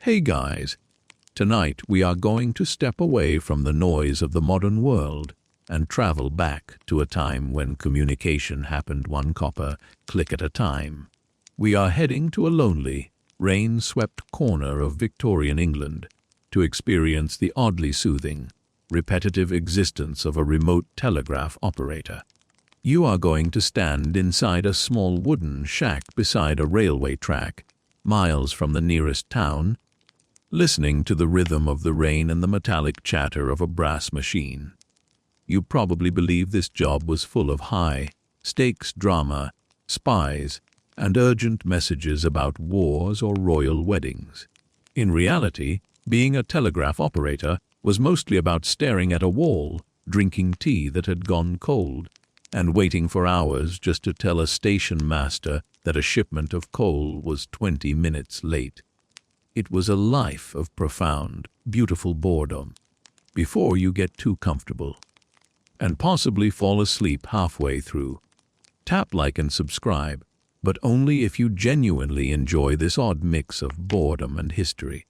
Hey guys, tonight we are going to step away from the noise of the modern world and travel back to a time when communication happened one copper click at a time. We are heading to a lonely, rain-swept corner of Victorian England to experience the oddly soothing, repetitive existence of a remote telegraph operator. You are going to stand inside a small wooden shack beside a railway track, miles from the nearest town, listening to the rhythm of the rain and the metallic chatter of a brass machine. You probably believe this job was full of high-stakes drama, spies, and urgent messages about wars or royal weddings. In reality, being a telegraph operator was mostly about staring at a wall, drinking tea that had gone cold, and waiting for hours just to tell a station master that a shipment of coal was 20 minutes late. It was a life of profound, beautiful boredom, before you get too comfortable, and possibly fall asleep halfway through. Tap like and subscribe, but only if you genuinely enjoy this odd mix of boredom and history.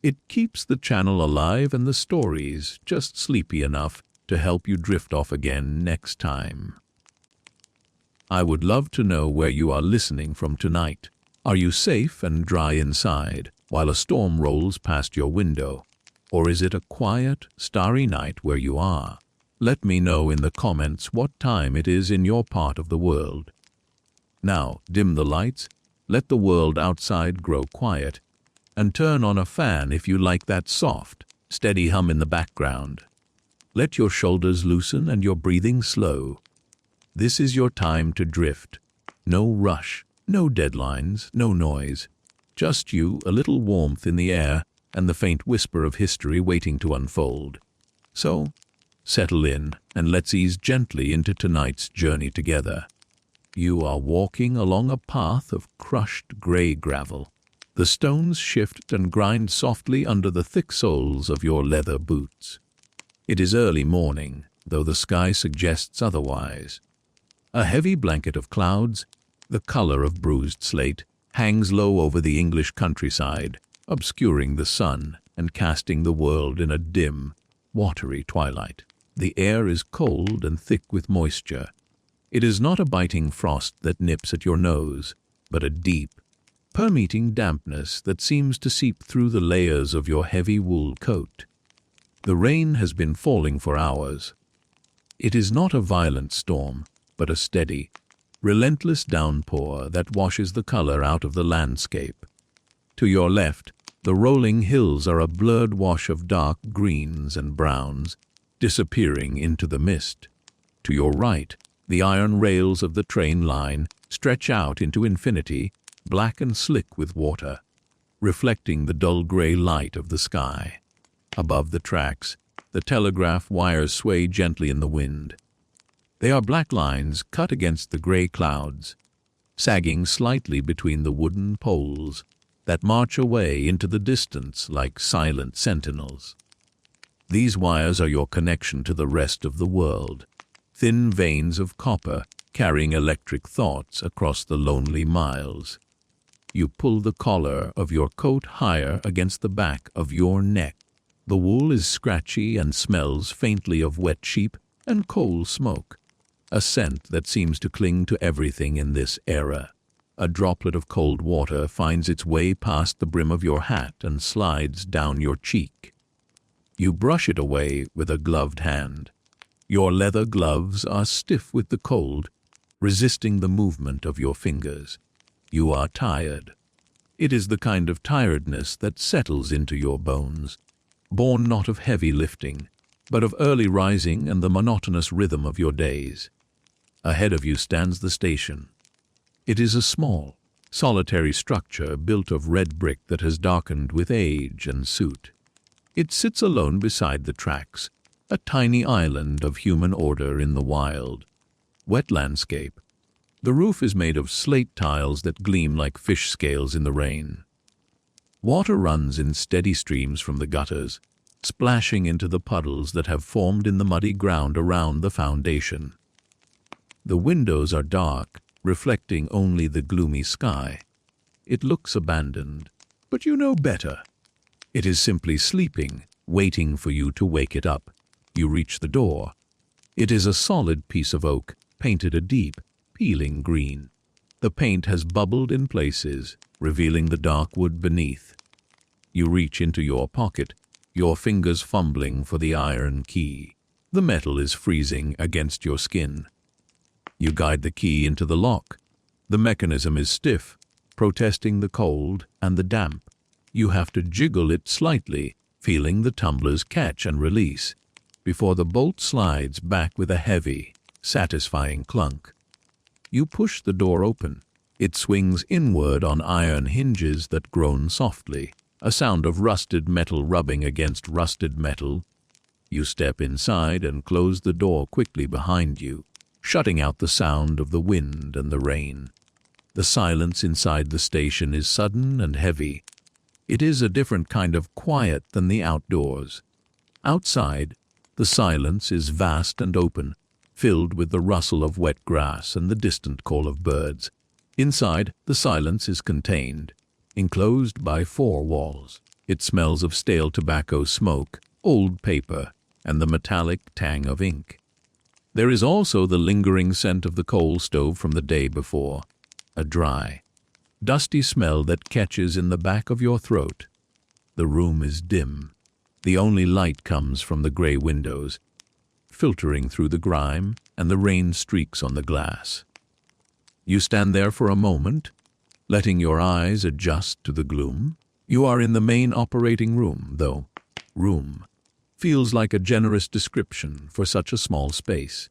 It keeps the channel alive and the stories just sleepy enough to help you drift off again next time. I would love to know where you are listening from tonight. Are you safe and dry inside while a storm rolls past your window? Or is it a quiet, starry night where you are? Let me know in the comments what time it is in your part of the world. Now, dim the lights, let the world outside grow quiet, and turn on a fan if you like that soft, steady hum in the background. Let your shoulders loosen and your breathing slow. This is your time to drift. No rush, no deadlines, no noise. Just you, a little warmth in the air, and the faint whisper of history waiting to unfold. So, settle in, and let's ease gently into tonight's journey together. You are walking along a path of crushed gray gravel. The stones shift and grind softly under the thick soles of your leather boots. It is early morning, though the sky suggests otherwise. A heavy blanket of clouds, the color of bruised slate, hangs low over the English countryside, obscuring the sun and casting the world in a dim, watery twilight. The air is cold and thick with moisture. It is not a biting frost that nips at your nose, but a deep, permeating dampness that seems to seep through the layers of your heavy wool coat. The rain has been falling for hours. It is not a violent storm, but a steady, relentless downpour that washes the color out of the landscape. To your left, the rolling hills are a blurred wash of dark greens and browns, disappearing into the mist. To your right, the iron rails of the train line stretch out into infinity, black and slick with water, reflecting the dull gray light of the sky. Above the tracks, the telegraph wires sway gently in the wind. They are black lines cut against the gray clouds, sagging slightly between the wooden poles that march away into the distance like silent sentinels. These wires are your connection to the rest of the world, thin veins of copper carrying electric thoughts across the lonely miles. You pull the collar of your coat higher against the back of your neck. The wool is scratchy and smells faintly of wet sheep and coal smoke, a scent that seems to cling to everything in this era. A droplet of cold water finds its way past the brim of your hat and slides down your cheek. You brush it away with a gloved hand. Your leather gloves are stiff with the cold, resisting the movement of your fingers. You are tired. It is the kind of tiredness that settles into your bones, born not of heavy lifting, but of early rising and the monotonous rhythm of your days. Ahead of you stands the station. It is a small, solitary structure built of red brick that has darkened with age and soot. It sits alone beside the tracks, a tiny island of human order in the wild, wet landscape. The roof is made of slate tiles that gleam like fish scales in the rain. Water runs in steady streams from the gutters, splashing into the puddles that have formed in the muddy ground around the foundation. The windows are dark, reflecting only the gloomy sky. It looks abandoned, but you know better. It is simply sleeping, waiting for you to wake it up. You reach the door. It is a solid piece of oak, painted a deep, peeling green. The paint has bubbled in places, revealing the dark wood beneath. You reach into your pocket, your fingers fumbling for the iron key. The metal is freezing against your skin. You guide the key into the lock. The mechanism is stiff, protesting the cold and the damp. You have to jiggle it slightly, feeling the tumblers catch and release, before the bolt slides back with a heavy, satisfying clunk. You push the door open. It swings inward on iron hinges that groan softly, a sound of rusted metal rubbing against rusted metal. You step inside and close the door quickly behind you, shutting out the sound of the wind and the rain. The silence inside the station is sudden and heavy. It is a different kind of quiet than the outdoors. Outside, the silence is vast and open, filled with the rustle of wet grass and the distant call of birds. Inside, the silence is contained, enclosed by 4 walls. It smells of stale tobacco smoke, old paper, and the metallic tang of ink. There is also the lingering scent of the coal stove from the day before, a dry, dusty smell that catches in the back of your throat. The room is dim. The only light comes from the gray windows, filtering through the grime and the rain streaks on the glass. You stand there for a moment, letting your eyes adjust to the gloom. You are in the main operating room, though room feels like a generous description for such a small space.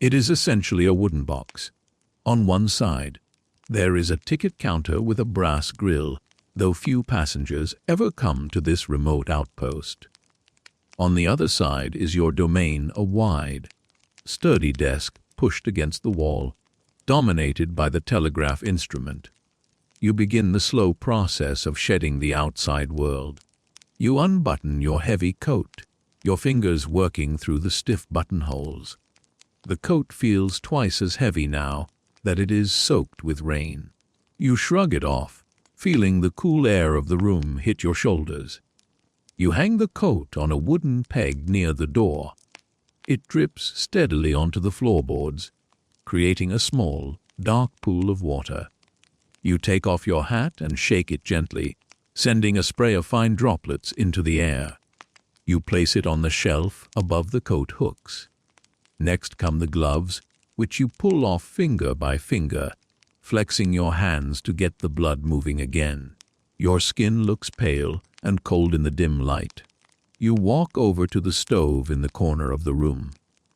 It is essentially a wooden box. On one side, there is a ticket counter with a brass grill, though few passengers ever come to this remote outpost. On the other side is your domain, a wide, sturdy desk pushed against the wall, dominated by the telegraph instrument. You begin the slow process of shedding the outside world. You unbutton your heavy coat, your fingers working through the stiff buttonholes. The coat feels twice as heavy now that it is soaked with rain. You shrug it off, feeling the cool air of the room hit your shoulders. You hang the coat on a wooden peg near the door. It drips steadily onto the floorboards, creating a small, dark pool of water. You take off your hat and shake it gently, sending a spray of fine droplets into the air. You place it on the shelf above the coat hooks. Next come the gloves, which you pull off finger by finger, flexing your hands to get the blood moving again. Your skin looks pale and cold in the dim light. You walk over to the stove in the corner of the room.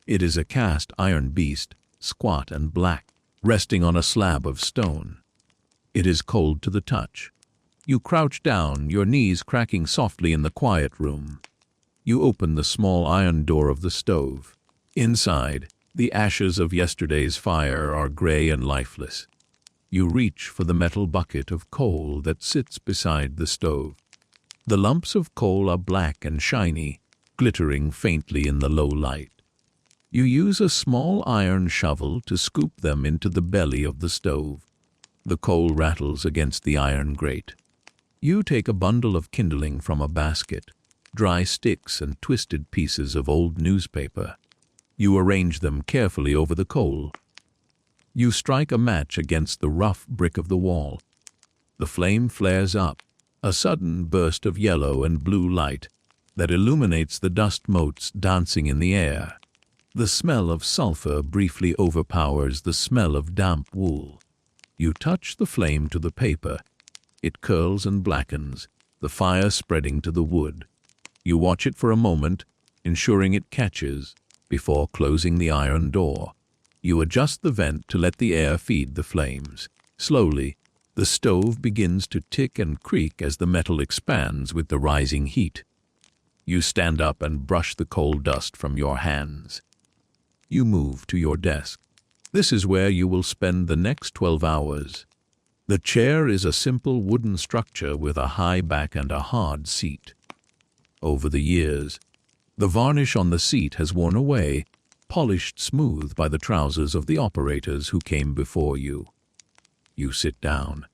It is a cast iron beast, squat and black, resting on a slab of stone. It is cold to the touch. You crouch down, your knees cracking softly in the quiet room. You open the small iron door of the stove. Inside, the ashes of yesterday's fire are gray and lifeless. You reach for the metal bucket of coal that sits beside the stove. The lumps of coal are black and shiny, glittering faintly in the low light. You use a small iron shovel to scoop them into the belly of the stove. The coal rattles against the iron grate. You take a bundle of kindling from a basket, dry sticks and twisted pieces of old newspaper. You arrange them carefully over the coal. You strike a match against the rough brick of the wall. The flame flares up, a sudden burst of yellow and blue light that illuminates the dust motes dancing in the air. The smell of sulfur briefly overpowers the smell of damp wool. You touch the flame to the paper. It curls and blackens, the fire spreading to the wood. You watch it for a moment, ensuring it catches, before closing the iron door. You adjust the vent to let the air feed the flames. Slowly, the stove begins to tick and creak as the metal expands with the rising heat. You stand up and brush the coal dust from your hands. You move to your desk. This is where you will spend the next 12 hours. The chair is a simple wooden structure with a high back and a hard seat. Over the years, the varnish on the seat has worn away, polished smooth by the trousers of the operators who came before you. You sit down.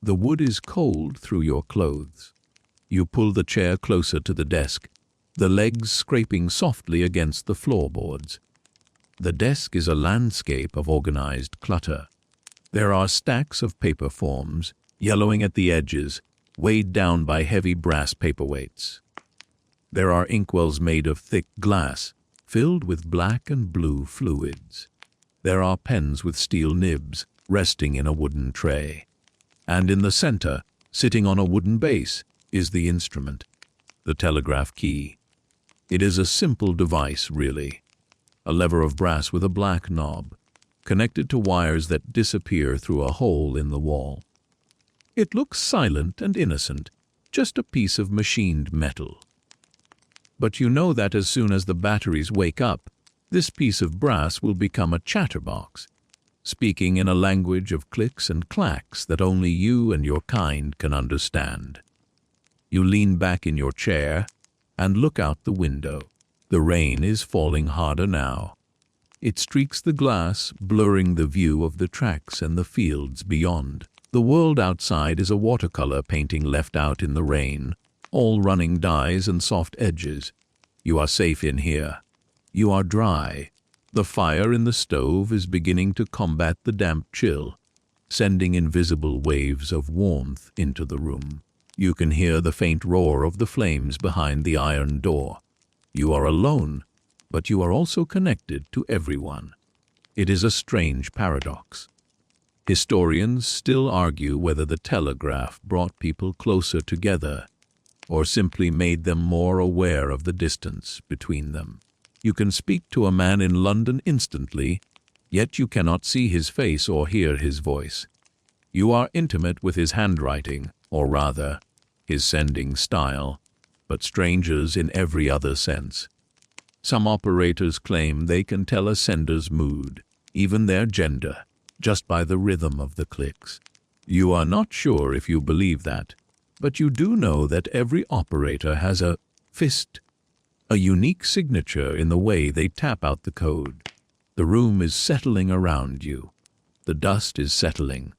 The wood is cold through your clothes. You pull the chair closer to the desk, the legs scraping softly against the floorboards. The desk is a landscape of organized clutter. There are stacks of paper forms, yellowing at the edges, weighed down by heavy brass paperweights. There are inkwells made of thick glass, filled with black and blue fluids. There are pens with steel nibs, resting in a wooden tray. And in the center, sitting on a wooden base, is the instrument, the telegraph key. It is a simple device, really. A lever of brass with a black knob, connected to wires that disappear through a hole in the wall. It looks silent and innocent, just a piece of machined metal. But you know that as soon as the batteries wake up, this piece of brass will become a chatterbox, speaking in a language of clicks and clacks that only you and your kind can understand. You lean back in your chair and look out the window. The rain is falling harder now. It streaks the glass, blurring the view of the tracks and the fields beyond. The world outside is a watercolor painting left out in the rain, all running dyes and soft edges. You are safe in here. You are dry. The fire in the stove is beginning to combat the damp chill, sending invisible waves of warmth into the room. You can hear the faint roar of the flames behind the iron door. You are alone, but you are also connected to everyone. It is a strange paradox. Historians still argue whether the telegraph brought people closer together or simply made them more aware of the distance between them. You can speak to a man in London instantly, yet you cannot see his face or hear his voice. You are intimate with his handwriting, or rather, his sending style, but strangers in every other sense. Some operators claim they can tell a sender's mood, even their gender, just by the rhythm of the clicks. You are not sure if you believe that, but you do know that every operator has a fist, a unique signature in the way they tap out the code. The room is settling around you. The dust is settling.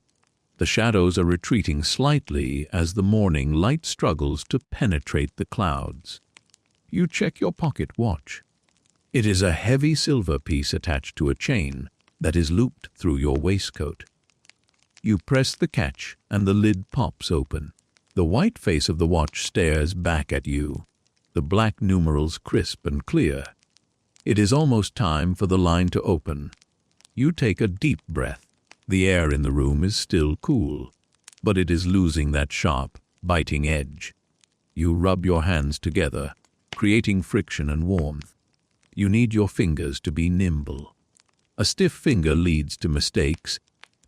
The shadows are retreating slightly as the morning light struggles to penetrate the clouds. You check your pocket watch. It is a heavy silver piece attached to a chain that is looped through your waistcoat. You press the catch and the lid pops open. The white face of the watch stares back at you, the black numerals crisp and clear. It is almost time for the line to open. You take a deep breath. The air in the room is still cool, but it is losing that sharp, biting edge. You rub your hands together, creating friction and warmth. You need your fingers to be nimble. A stiff finger leads to mistakes,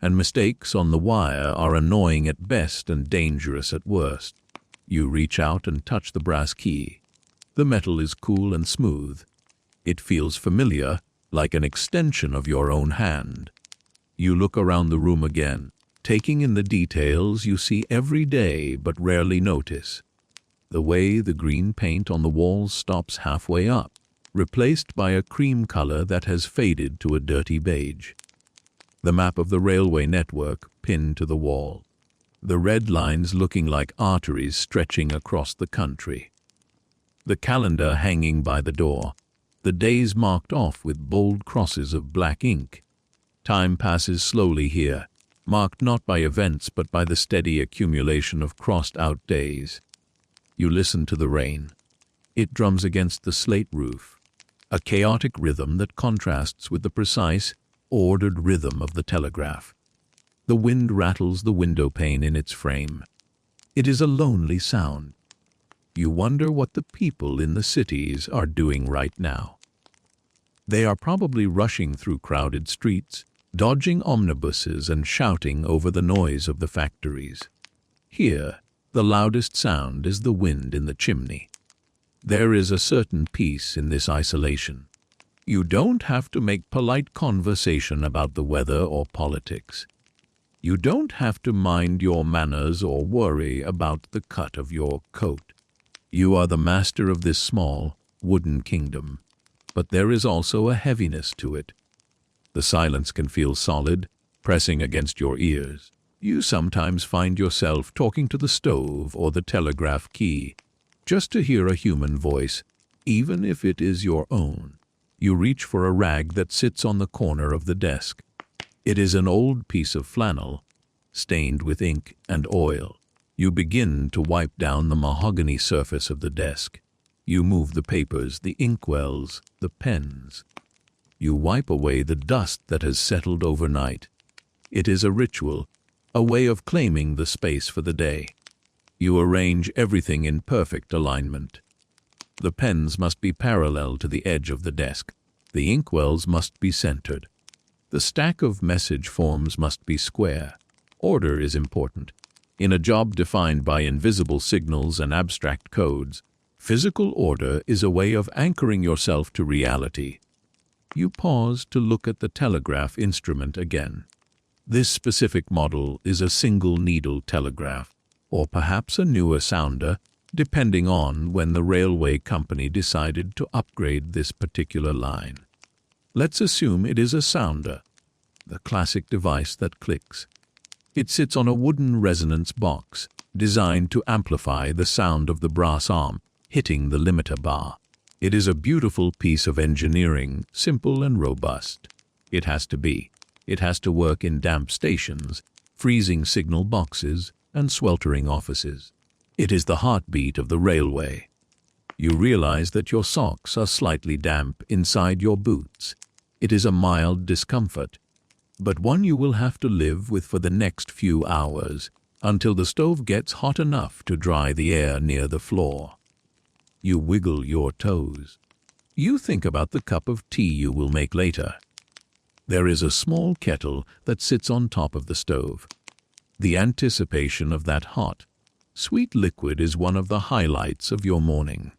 and mistakes on the wire are annoying at best and dangerous at worst. You reach out and touch the brass key. The metal is cool and smooth. It feels familiar, like an extension of your own hand. You look around the room again, taking in the details you see every day but rarely notice. The way the green paint on the walls stops halfway up, replaced by a cream color that has faded to a dirty beige. The map of the railway network pinned to the wall. The red lines looking like arteries stretching across the country. The calendar hanging by the door, the days marked off with bold crosses of black ink. Time passes slowly here, marked not by events but by the steady accumulation of crossed-out days. You listen to the rain. It drums against the slate roof, a chaotic rhythm that contrasts with the precise, ordered rhythm of the telegraph. The wind rattles the window pane in its frame. It is a lonely sound. You wonder what the people in the cities are doing right now. They are probably rushing through crowded streets, dodging omnibuses and shouting over the noise of the factories. Here, the loudest sound is the wind in the chimney. There is a certain peace in this isolation. You don't have to make polite conversation about the weather or politics. You don't have to mind your manners or worry about the cut of your coat. You are the master of this small, wooden kingdom, but there is also a heaviness to it. The silence can feel solid, pressing against your ears. You sometimes find yourself talking to the stove or the telegraph key, just to hear a human voice, even if it is your own. You reach for a rag that sits on the corner of the desk. It is an old piece of flannel, stained with ink and oil. You begin to wipe down the mahogany surface of the desk. You move the papers, the inkwells, the pens. You wipe away the dust that has settled overnight. It is a ritual, a way of claiming the space for the day. You arrange everything in perfect alignment. The pens must be parallel to the edge of the desk. The inkwells must be centered. The stack of message forms must be square. Order is important. In a job defined by invisible signals and abstract codes, physical order is a way of anchoring yourself to reality. You pause to look at the telegraph instrument again. This specific model is a single-needle telegraph, or perhaps a newer sounder, depending on when the railway company decided to upgrade this particular line. Let's assume it is a sounder, the classic device that clicks. It sits on a wooden resonance box, designed to amplify the sound of the brass arm hitting the limiter bar. It is a beautiful piece of engineering, simple and robust. It has to be. It has to work in damp stations, freezing signal boxes, and sweltering offices. It is the heartbeat of the railway. You realize that your socks are slightly damp inside your boots. It is a mild discomfort, but one you will have to live with for the next few hours, until the stove gets hot enough to dry the air near the floor. You wiggle your toes. You think about the cup of tea you will make later. There is a small kettle that sits on top of the stove. The anticipation of that hot, sweet liquid is one of the highlights of your morning.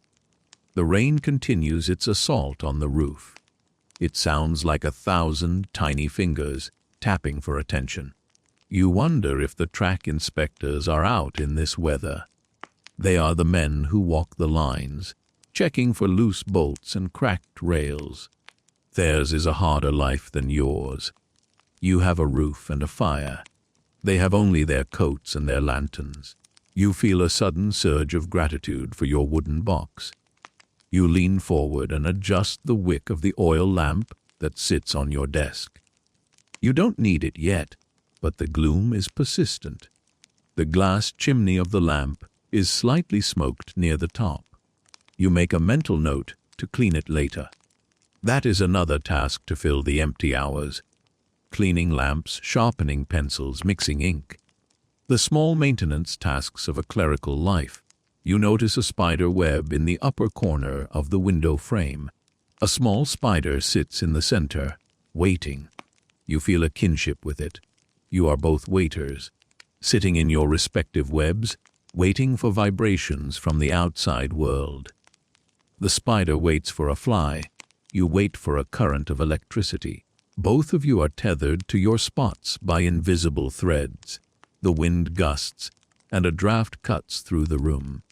The rain continues its assault on the roof. It sounds like 1,000 tiny fingers tapping for attention. You wonder if the track inspectors are out in this weather. They are the men who walk the lines, checking for loose bolts and cracked rails. Theirs is a harder life than yours. You have a roof and a fire. They have only their coats and their lanterns. You feel a sudden surge of gratitude for your wooden box. You lean forward and adjust the wick of the oil lamp that sits on your desk. You don't need it yet, but the gloom is persistent. The glass chimney of the lamp is slightly smoked near the top. You make a mental note to clean it later. That is another task to fill the empty hours. Cleaning lamps, sharpening pencils, mixing ink. The small maintenance tasks of a clerical life. You notice a spider web in the upper corner of the window frame. A small spider sits in the center, waiting. You feel a kinship with it. You are both waiters, sitting in your respective webs, waiting for vibrations from the outside world. The spider waits for a fly. You wait for a current of electricity. Both of you are tethered to your spots by invisible threads. The wind gusts, and a draft cuts through the room.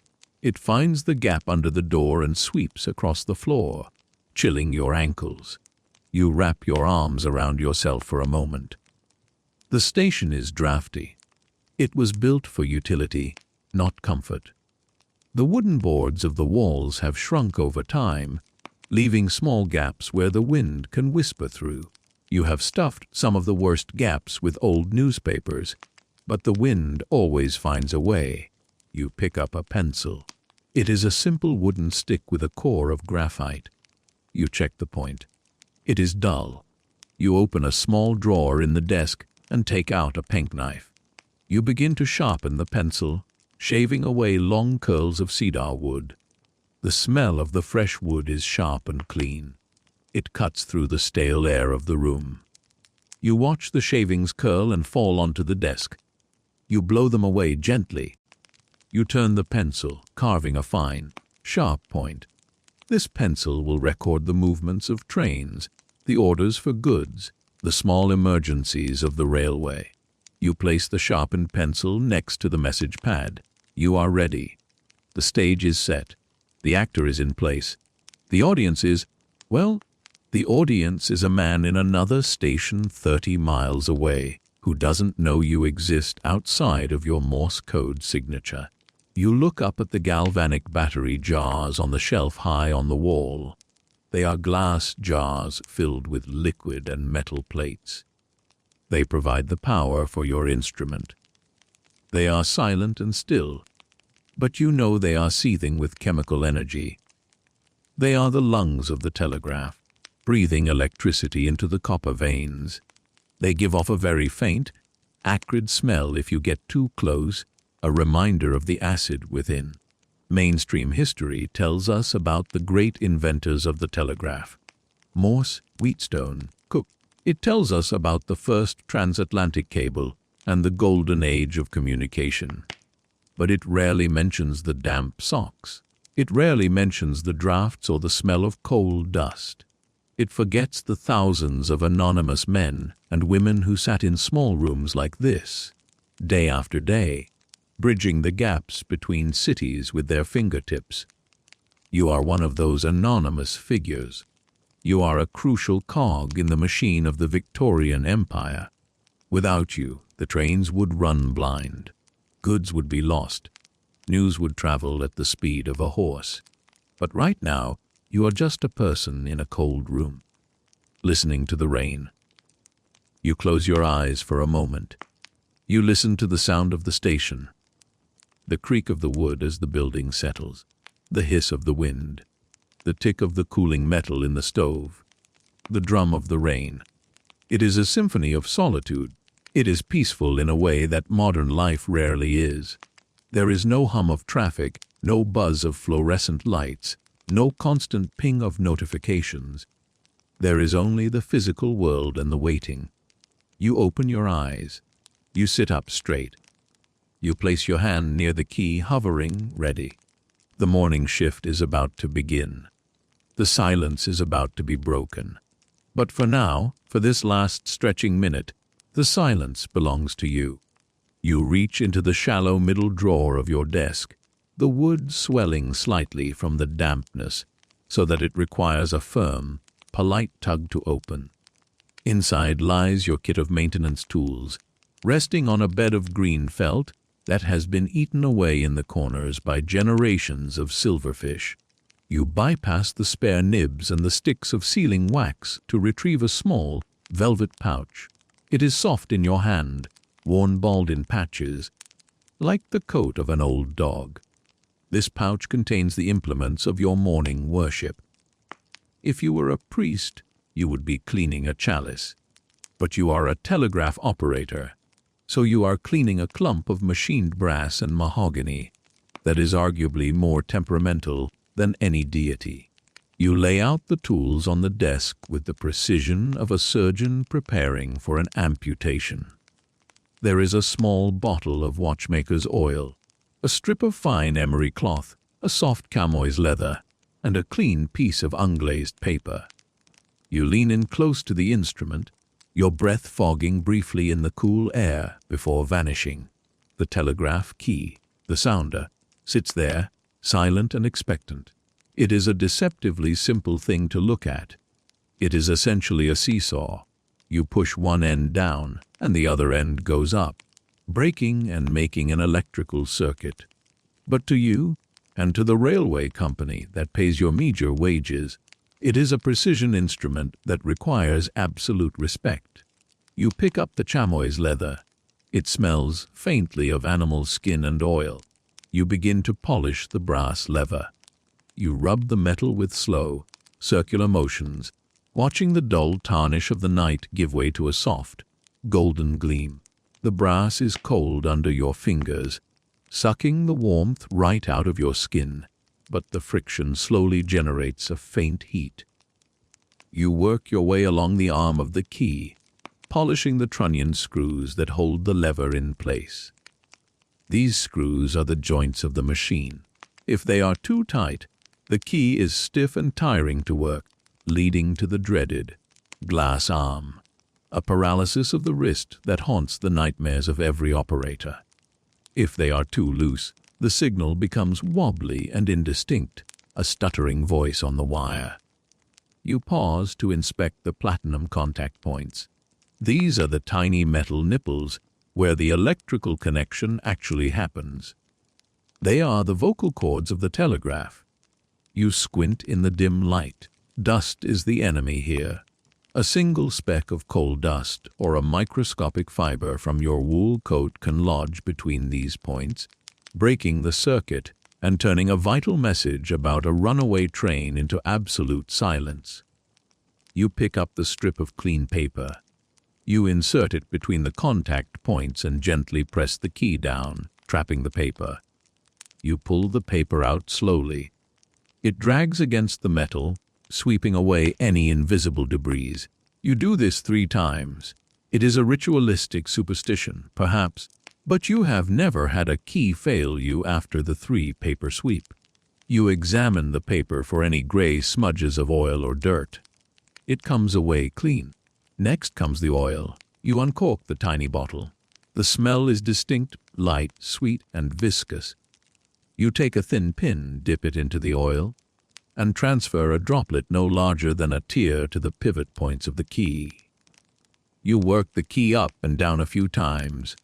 It finds the gap under the door and sweeps across the floor, chilling your ankles. You wrap your arms around yourself for a moment. The station is drafty. It was built for utility, not comfort. The wooden boards of the walls have shrunk over time, leaving small gaps where the wind can whisper through. You have stuffed some of the worst gaps with old newspapers, but the wind always finds a way. You pick up a pencil. It is a simple wooden stick with a core of graphite. You check the point. It is dull. You open a small drawer in the desk and take out a penknife. You begin to sharpen the pencil, shaving away long curls of cedar wood. The smell of the fresh wood is sharp and clean. It cuts through the stale air of the room. You watch the shavings curl and fall onto the desk. You blow them away gently. You turn the pencil, carving a fine, sharp point. This pencil will record the movements of trains, the orders for goods, the small emergencies of the railway. You place the sharpened pencil next to the message pad. You are ready. The stage is set. The actor is in place. The audience is, well, the audience is a man in another station 30 miles away. who doesn't know you exist outside of your Morse code signature. You look up at the galvanic battery jars on the shelf high on the wall. They are glass jars filled with liquid and metal plates. They provide the power for your instrument. They are silent and still, but you know they are seething with chemical energy. They are the lungs of the telegraph, breathing electricity into the copper veins. They give off a very faint, acrid smell if you get too close, a reminder of the acid within. Mainstream history tells us about the great inventors of the telegraph: Morse, Wheatstone, Cook. It tells us about the first transatlantic cable and the golden age of communication. But it rarely mentions the damp socks. It rarely mentions the drafts or the smell of coal dust. It forgets the thousands of anonymous men and women who sat in small rooms like this, day after day, bridging the gaps between cities with their fingertips. You are one of those anonymous figures. You are a crucial cog in the machine of the Victorian Empire. Without you, the trains would run blind. Goods would be lost. News would travel at the speed of a horse. But right now, you are just a person in a cold room, listening to the rain. You close your eyes for a moment. You listen to the sound of the station, the creak of the wood as the building settles, the hiss of the wind, the tick of the cooling metal in the stove, the drum of the rain. It is a symphony of solitude. It is peaceful in a way that modern life rarely is. There is no hum of traffic, no buzz of fluorescent lights, no constant ping of notifications. There is only the physical world and the waiting. You open your eyes. You sit up straight. You place your hand near the key, hovering, ready. The morning shift is about to begin. The silence is about to be broken. But for now, for this last stretching minute, the silence belongs to you. You reach into the shallow middle drawer of your desk, the wood swelling slightly from the dampness so that it requires a firm, polite tug to open. Inside lies your kit of maintenance tools, resting on a bed of green felt that has been eaten away in the corners by generations of silverfish. You bypass the spare nibs and the sticks of sealing wax to retrieve a small, velvet pouch. It is soft in your hand, worn bald in patches, like the coat of an old dog. This pouch contains the implements of your morning worship. If you were a priest, you would be cleaning a chalice. But you are a telegraph operator, so you are cleaning a clump of machined brass and mahogany that is arguably more temperamental than any deity. You lay out the tools on the desk with the precision of a surgeon preparing for an amputation. There is a small bottle of watchmaker's oil, a strip of fine emery cloth, a soft chamois leather, and a clean piece of unglazed paper. You lean in close to the instrument, your breath fogging briefly in the cool air before vanishing. The telegraph key, the sounder, sits there, silent and expectant. It is a deceptively simple thing to look at. It is essentially a seesaw. You push one end down, and the other end goes up, breaking and making an electrical circuit. But to you, and to the railway company that pays your meager wages, it is a precision instrument that requires absolute respect. You pick up the chamois leather. It smells faintly of animal skin and oil. You begin to polish the brass lever. You rub the metal with slow, circular motions, watching the dull tarnish of the night give way to a soft, golden gleam. The brass is cold under your fingers, sucking the warmth right out of your skin, but the friction slowly generates a faint heat. You work your way along the arm of the key, polishing the trunnion screws that hold the lever in place. These screws are the joints of the machine. If they are too tight, the key is stiff and tiring to work, leading to the dreaded glass arm, a paralysis of the wrist that haunts the nightmares of every operator. If they are too loose, the signal becomes wobbly and indistinct, a stuttering voice on the wire. You pause to inspect the platinum contact points. These are the tiny metal nipples where the electrical connection actually happens. They are the vocal cords of the telegraph. You squint in the dim light. Dust is the enemy here. A single speck of coal dust or a microscopic fiber from your wool coat can lodge between these points, breaking the circuit and turning a vital message about a runaway train into absolute silence. You pick up the strip of clean paper. You insert it between the contact points and gently press the key down, trapping the paper. You pull the paper out slowly. It drags against the metal, sweeping away any invisible debris. You do this 3 times. It is a ritualistic superstition, perhaps, but you have never had a key fail you after the 3 paper sweep. You examine the paper for any gray smudges of oil or dirt. It comes away clean. Next comes the oil. You uncork the tiny bottle. The smell is distinct, light, sweet, and viscous. You take a thin pin, dip it into the oil, and transfer a droplet no larger than a tear to the pivot points of the key. You work the key up and down a few times,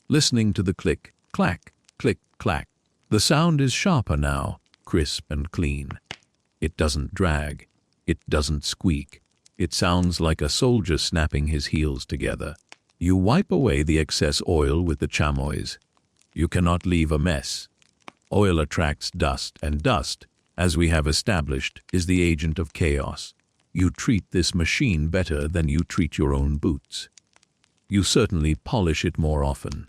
listening to the click, clack, click, clack. The sound is sharper now, crisp and clean. It doesn't drag. It doesn't squeak. It sounds like a soldier snapping his heels together. You wipe away the excess oil with the chamois. You cannot leave a mess. Oil attracts dust, and dust, as we have established, is the agent of chaos. You treat this machine better than you treat your own boots. You certainly polish it more often.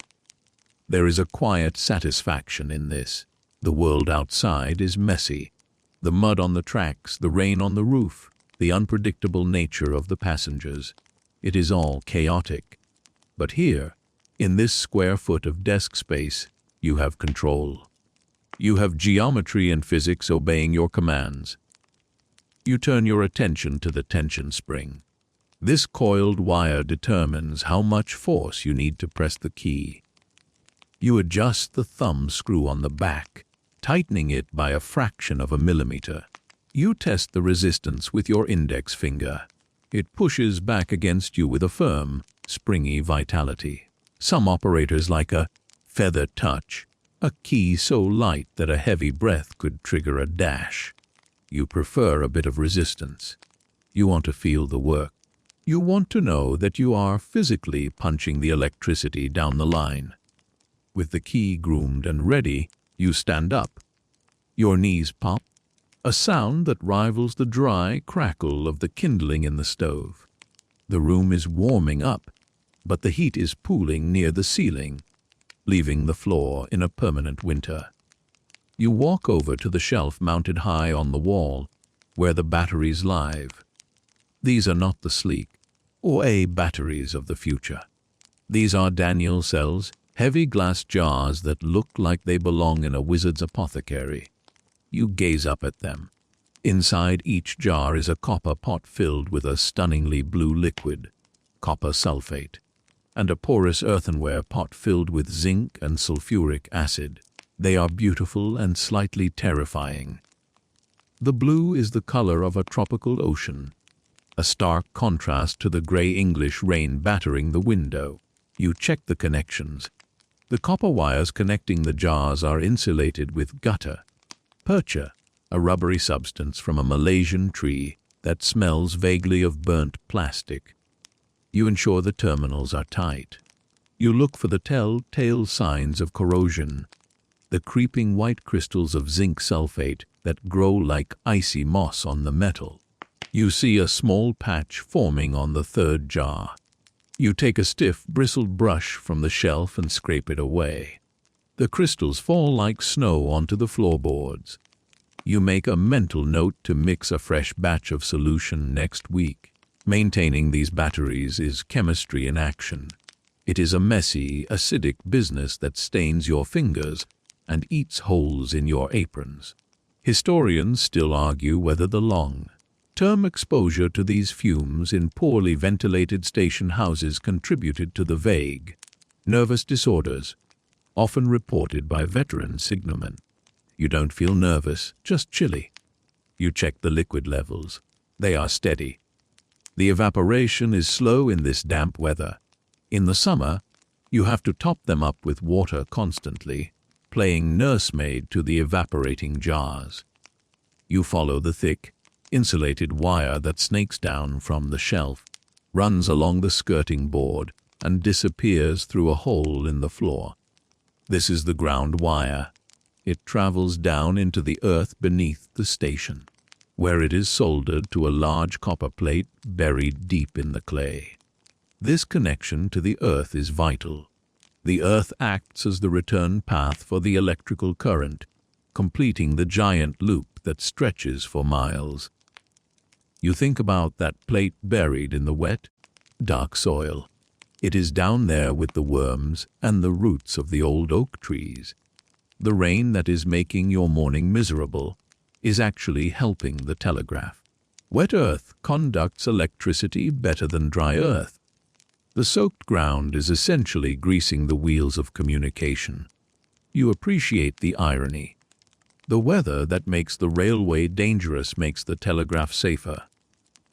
There is a quiet satisfaction in this. The world outside is messy. The mud on the tracks, the rain on the roof, the unpredictable nature of the passengers. It is all chaotic. But here, in this square foot of desk space, you have control. You have geometry and physics obeying your commands. You turn your attention to the tension spring. This coiled wire determines how much force you need to press the key. You adjust the thumb screw on the back, tightening it by a fraction of a millimeter. You test the resistance with your index finger. It pushes back against you with a firm, springy vitality. Some operators like a feather touch, a key so light that a heavy breath could trigger a dash. You prefer a bit of resistance. You want to feel the work. You want to know that you are physically punching the electricity down the line. With the key groomed and ready, you stand up. Your knees pop, a sound that rivals the dry crackle of the kindling in the stove. The room is warming up, but the heat is pooling near the ceiling, leaving the floor in a permanent winter. You walk over to the shelf mounted high on the wall, where the batteries lie. These are not the sleek or A batteries of the future. These are Daniel cells, heavy glass jars that look like they belong in a wizard's apothecary. You gaze up at them. Inside each jar is a copper pot filled with a stunningly blue liquid, copper sulfate, and a porous earthenware pot filled with zinc and sulfuric acid. They are beautiful and slightly terrifying. The blue is the color of a tropical ocean, a stark contrast to the gray English rain battering the window. You check the connections. The copper wires connecting the jars are insulated with gutta percha, a rubbery substance from a Malaysian tree that smells vaguely of burnt plastic. You ensure the terminals are tight. You look for the telltale signs of corrosion, the creeping white crystals of zinc sulfate that grow like icy moss on the metal. You see a small patch forming on the third jar. You take a stiff, bristled brush from the shelf and scrape it away. The crystals fall like snow onto the floorboards. You make a mental note to mix a fresh batch of solution next week. Maintaining these batteries is chemistry in action. It is a messy, acidic business that stains your fingers and eats holes in your aprons. Historians still argue whether the long-term exposure to these fumes in poorly ventilated station houses contributed to the vague, nervous disorders often reported by veteran signalmen. You don't feel nervous, just chilly. You check the liquid levels. They are steady. The evaporation is slow in this damp weather. In the summer, you have to top them up with water constantly, playing nursemaid to the evaporating jars. You follow the thick, insulated wire that snakes down from the shelf, runs along the skirting board, and disappears through a hole in the floor. This is the ground wire. It travels down into the earth beneath the station, where it is soldered to a large copper plate buried deep in the clay. This connection to the earth is vital. The earth acts as the return path for the electrical current, completing the giant loop that stretches for miles. You think about that plate buried in the wet, dark soil. It is down there with the worms and the roots of the old oak trees. The rain that is making your morning miserable is actually helping the telegraph. Wet earth conducts electricity better than dry earth. The soaked ground is essentially greasing the wheels of communication. You appreciate the irony. The weather that makes the railway dangerous makes the telegraph safer.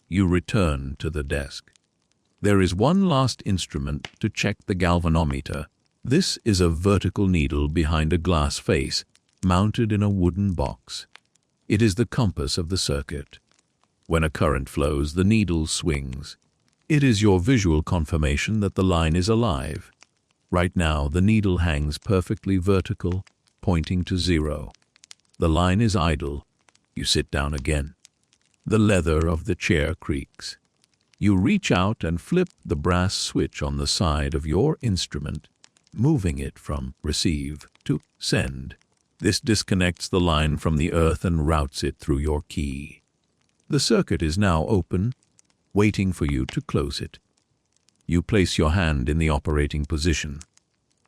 You return to the desk. There is one last instrument to check the galvanometer. This is a vertical needle behind a glass face, mounted in a wooden box. It is the compass of the circuit. When a current flows, the needle swings. It is your visual confirmation that the line is alive. Right now, the needle hangs perfectly vertical, pointing to 0. The line is idle. You sit down again. The leather of the chair creaks. You reach out and flip the brass switch on the side of your instrument, moving it from receive to send. This disconnects the line from the earth and routes it through your key. The circuit is now open, waiting for you to close it. You place your hand in the operating position.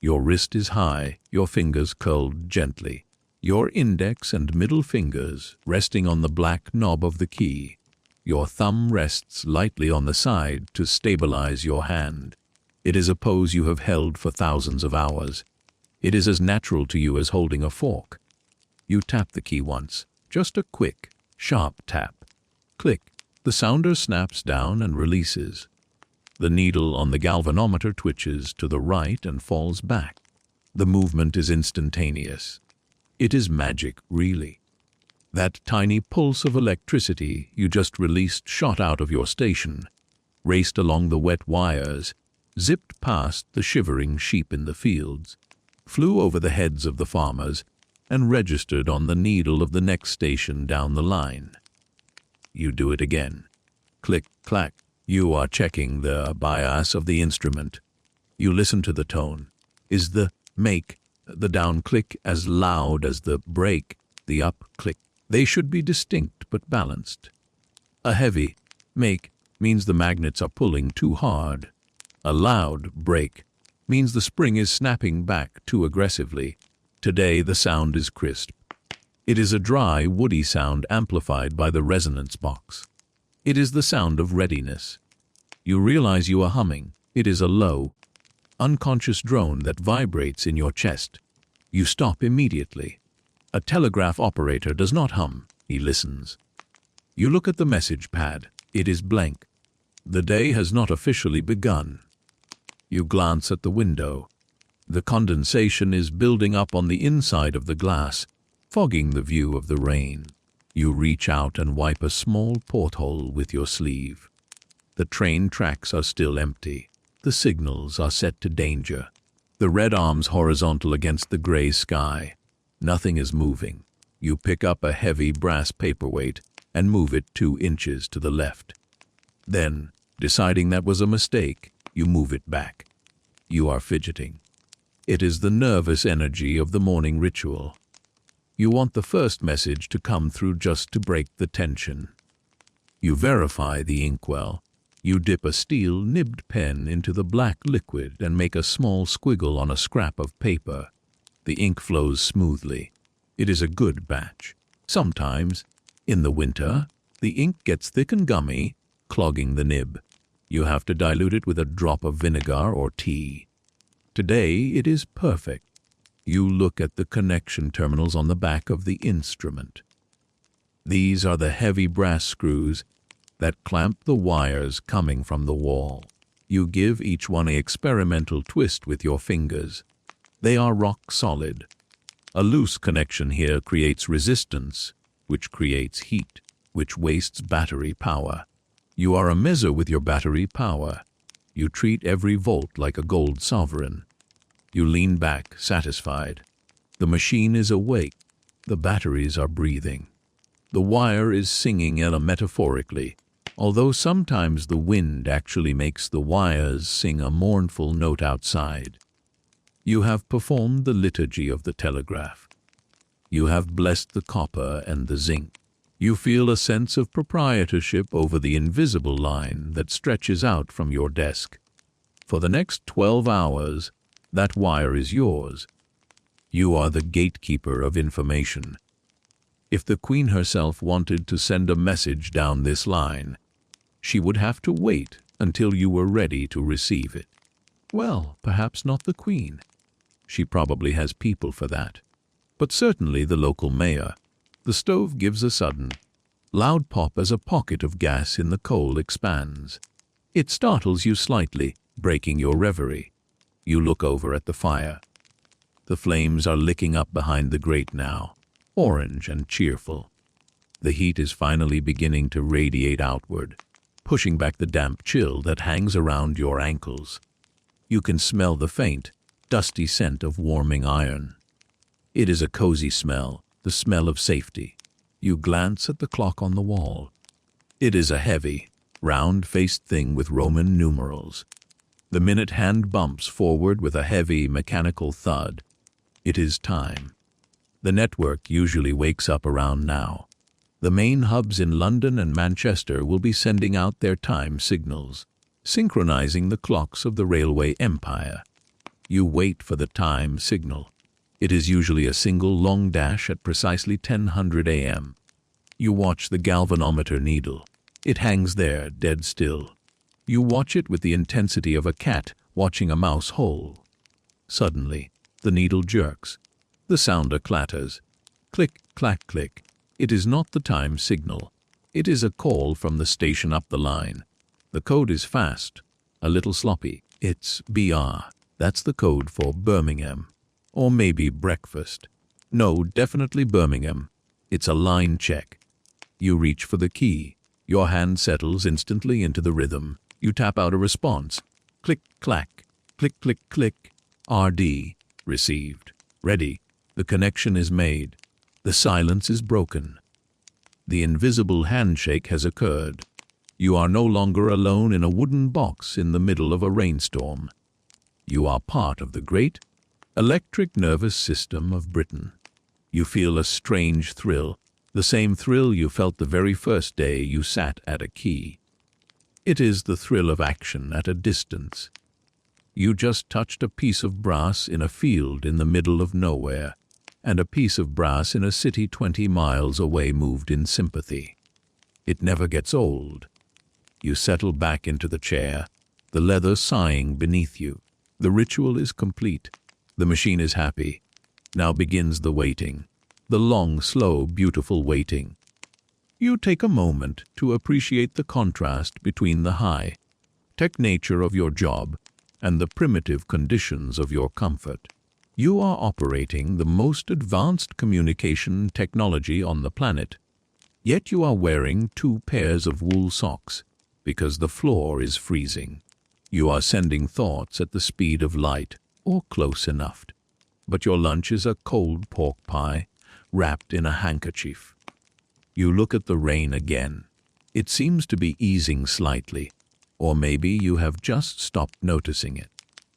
Your wrist is high, your fingers curled gently, your index and middle fingers resting on the black knob of the key. Your thumb rests lightly on the side to stabilize your hand. It is a pose you have held for thousands of hours. It is as natural to you as holding a fork. You tap the key once, just a quick, sharp tap. Click. The sounder snaps down and releases. The needle on the galvanometer twitches to the right and falls back. The movement is instantaneous. It is magic, really. That tiny pulse of electricity you just released shot out of your station, raced along the wet wires, zipped past the shivering sheep in the fields, flew over the heads of the farmers, and registered on the needle of the next station down the line. You do it again. Click, clack. You are checking the bias of the instrument. You listen to the tone. Is the make, the down click as loud as the break, the up click? They should be distinct but balanced. A heavy make means the magnets are pulling too hard. A loud break means the spring is snapping back too aggressively. Today the sound is crisp. It is a dry, woody sound amplified by the resonance box. It is the sound of readiness. You realize you are humming. It is a low, unconscious drone that vibrates in your chest. You stop immediately. A telegraph operator does not hum, he listens. You look at the message pad. It is blank. The day has not officially begun. You glance at the window. The condensation is building up on the inside of the glass, fogging the view of the rain. You reach out and wipe a small porthole with your sleeve. The train tracks are still empty. The signals are set to danger. The red arms horizontal against the gray sky. Nothing is moving. You pick up a heavy brass paperweight and move it 2 inches to the left. Then, deciding that was a mistake, you move it back. You are fidgeting. It is the nervous energy of the morning ritual. You want the first message to come through just to break the tension. You verify the inkwell. You dip a steel-nibbed pen into the black liquid and make a small squiggle on a scrap of paper. The ink flows smoothly. It is a good batch. Sometimes, in the winter, the ink gets thick and gummy, clogging the nib. You have to dilute it with a drop of vinegar or tea. Today, it is perfect. You look at the connection terminals on the back of the instrument. These are the heavy brass screws that clamp the wires coming from the wall. You give each one an experimental twist with your fingers. They are rock solid. A loose connection here creates resistance, which creates heat, which wastes battery power. You are a measure with your battery power. You treat every volt like a gold sovereign. You lean back, satisfied. The machine is awake. The batteries are breathing. The wire is singing metaphorically, although sometimes the wind actually makes the wires sing a mournful note outside. You have performed the liturgy of the telegraph. You have blessed the copper and the zinc. You feel a sense of proprietorship over the invisible line that stretches out from your desk. For the next 12 hours, that wire is yours. You are the gatekeeper of information. If the Queen herself wanted to send a message down this line, she would have to wait until you were ready to receive it. Well, perhaps not the Queen. She probably has people for that. But certainly the local mayor. The stove gives a sudden, loud pop as a pocket of gas in the coal expands. It startles you slightly, breaking your reverie. You look over at the fire. The flames are licking up behind the grate now, orange and cheerful. The heat is finally beginning to radiate outward, pushing back the damp chill that hangs around your ankles. You can smell the faint, dusty scent of warming iron. It is a cozy smell, the smell of safety. You glance at the clock on the wall. It is a heavy, round-faced thing with Roman numerals. The minute hand bumps forward with a heavy, mechanical thud. It is time. The network usually wakes up around now. The main hubs in London and Manchester will be sending out their time signals, synchronizing the clocks of the railway empire. You wait for the time signal. It is usually a single long dash at precisely 10:00 a.m. You watch the galvanometer needle. It hangs there, dead still. You watch it with the intensity of a cat watching a mouse hole. Suddenly, the needle jerks. The sounder clatters. Click, clack, click. It is not the time signal. It is a call from the station up the line. The code is fast, a little sloppy. It's BR. That's the code for Birmingham. Or maybe breakfast. No, definitely Birmingham. It's a line check. You reach for the key. Your hand settles instantly into the rhythm. You tap out a response. Click, clack. Click, click, click. RD. Received. Ready. The connection is made. The silence is broken. The invisible handshake has occurred. You are no longer alone in a wooden box in the middle of a rainstorm. You are part of the great electric nervous system of Britain. You feel a strange thrill, the same thrill you felt the very first day you sat at a key. It is the thrill of action at a distance. You just touched a piece of brass in a field in the middle of nowhere, and a piece of brass in a city 20 miles away moved in sympathy. It never gets old. You settle back into the chair, the leather sighing beneath you. The ritual is complete. The machine is happy. Now begins the waiting. The long, slow, beautiful waiting. You take a moment to appreciate the contrast between the high-tech nature of your job and the primitive conditions of your comfort. You are operating the most advanced communication technology on the planet, yet you are wearing 2 pairs of wool socks because the floor is freezing. You are sending thoughts at the speed of light, or close enough. But your lunch is a cold pork pie wrapped in a handkerchief. You look at the rain again. It seems to be easing slightly, or maybe you have just stopped noticing it.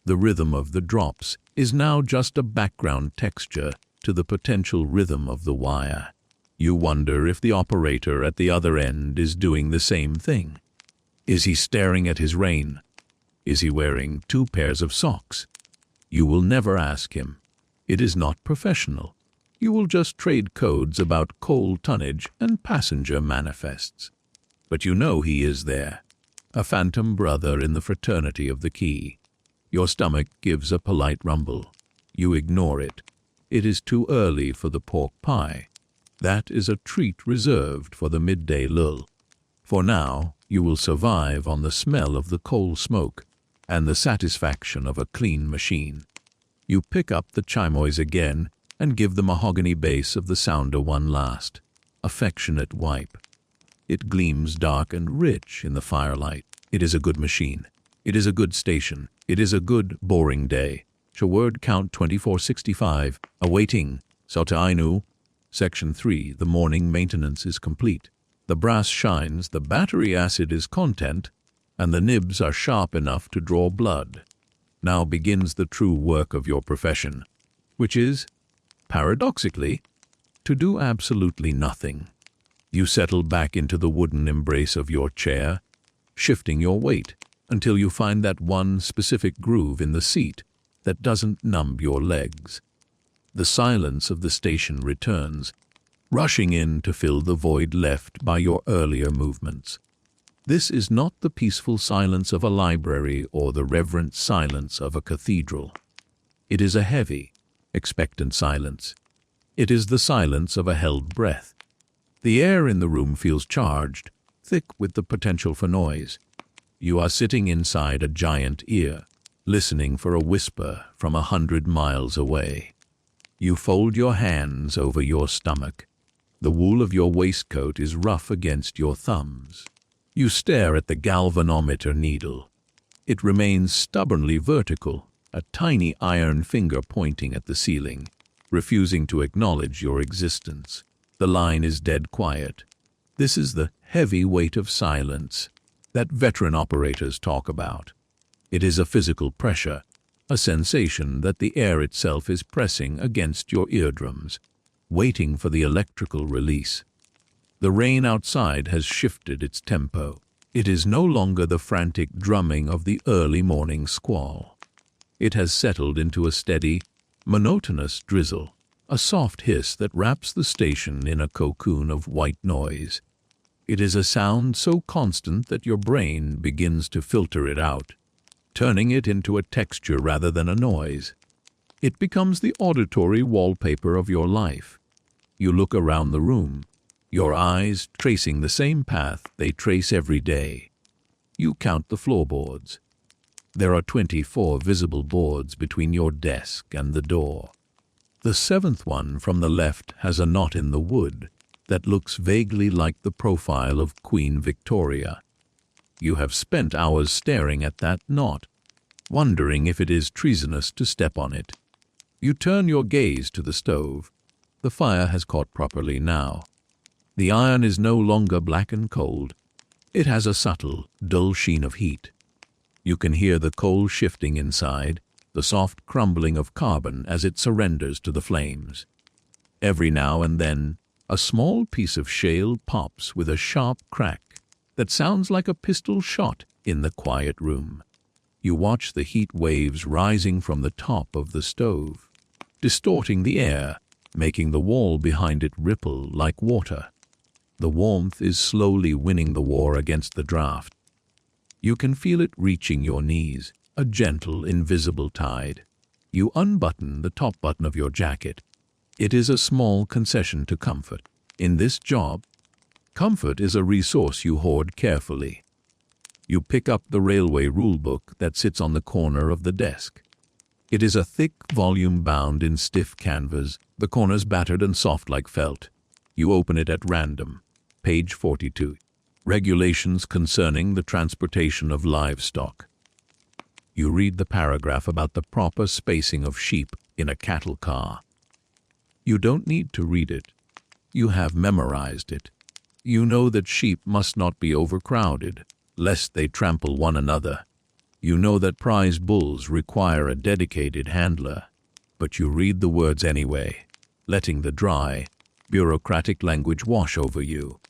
The rhythm of the drops is now just a background texture to the potential rhythm of the wire. You wonder if the operator at the other end is doing the same thing. Is he staring at his rain? Is he wearing 2 pairs of socks? You will never ask him. It is not professional. You will just trade codes about coal tonnage and passenger manifests. But you know he is there, a phantom brother in the fraternity of the key. Your stomach gives a polite rumble. You ignore it. It is too early for the pork pie. That is a treat reserved for the midday lull. For now, you will survive on the smell of the coal smoke and the satisfaction of a clean machine. You pick up the chimois again and give the mahogany base of the sounder one last, affectionate wipe. It gleams dark and rich in the firelight. It is a good machine. It is a good station. It is a good, boring day. Word count 2465. Awaiting. Sota Ainu. Section 3. The morning maintenance is complete. The brass shines, the battery acid is content, and the nibs are sharp enough to draw blood. Now begins the true work of your profession, which is, paradoxically, to do absolutely nothing. You settle back into the wooden embrace of your chair, shifting your weight until you find that one specific groove in the seat that doesn't numb your legs. The silence of the station returns, rushing in to fill the void left by your earlier movements. This is not the peaceful silence of a library or the reverent silence of a cathedral. It is a heavy, expectant silence. It is the silence of a held breath. The air in the room feels charged, thick with the potential for noise. You are sitting inside a giant ear, listening for a whisper from 100 miles away. You fold your hands over your stomach. The wool of your waistcoat is rough against your thumbs. You stare at the galvanometer needle. It remains stubbornly vertical, a tiny iron finger pointing at the ceiling, refusing to acknowledge your existence. The line is dead quiet. This is the heavy weight of silence that veteran operators talk about. It is a physical pressure, a sensation that the air itself is pressing against your eardrums, waiting for the electrical release. The rain outside has shifted its tempo. It is no longer the frantic drumming of the early morning squall. It has settled into a steady, monotonous drizzle, a soft hiss that wraps the station in a cocoon of white noise. It is a sound so constant that your brain begins to filter it out, turning it into a texture rather than a noise. It becomes the auditory wallpaper of your life. You look around the room, your eyes tracing the same path they trace every day. You count the floorboards. There are 24 visible boards between your desk and the door. The 7th one from the left has a knot in the wood that looks vaguely like the profile of Queen Victoria. You have spent hours staring at that knot, wondering if it is treasonous to step on it. You turn your gaze to the stove. The fire has caught properly now. The iron is no longer black and cold. It has a subtle, dull sheen of heat. You can hear the coal shifting inside, the soft crumbling of carbon as it surrenders to the flames. Every now and then, a small piece of shale pops with a sharp crack that sounds like a pistol shot in the quiet room. You watch the heat waves rising from the top of the stove, distorting the air, making the wall behind it ripple like water. The warmth is slowly winning the war against the draft. You can feel it reaching your knees, a gentle, invisible tide. You unbutton the top button of your jacket. It is a small concession to comfort. In this job, comfort is a resource you hoard carefully. You pick up the railway rulebook that sits on the corner of the desk. It is a thick volume bound in stiff canvas, the corners battered and soft like felt. You open it at random. Page 42. Regulations concerning the transportation of livestock. You read the paragraph about the proper spacing of sheep in a cattle car. You don't need to read it. You have memorized it. You know that sheep must not be overcrowded, lest they trample one another. You know that prize bulls require a dedicated handler, but you read the words anyway, letting the dry, bureaucratic language wash over you.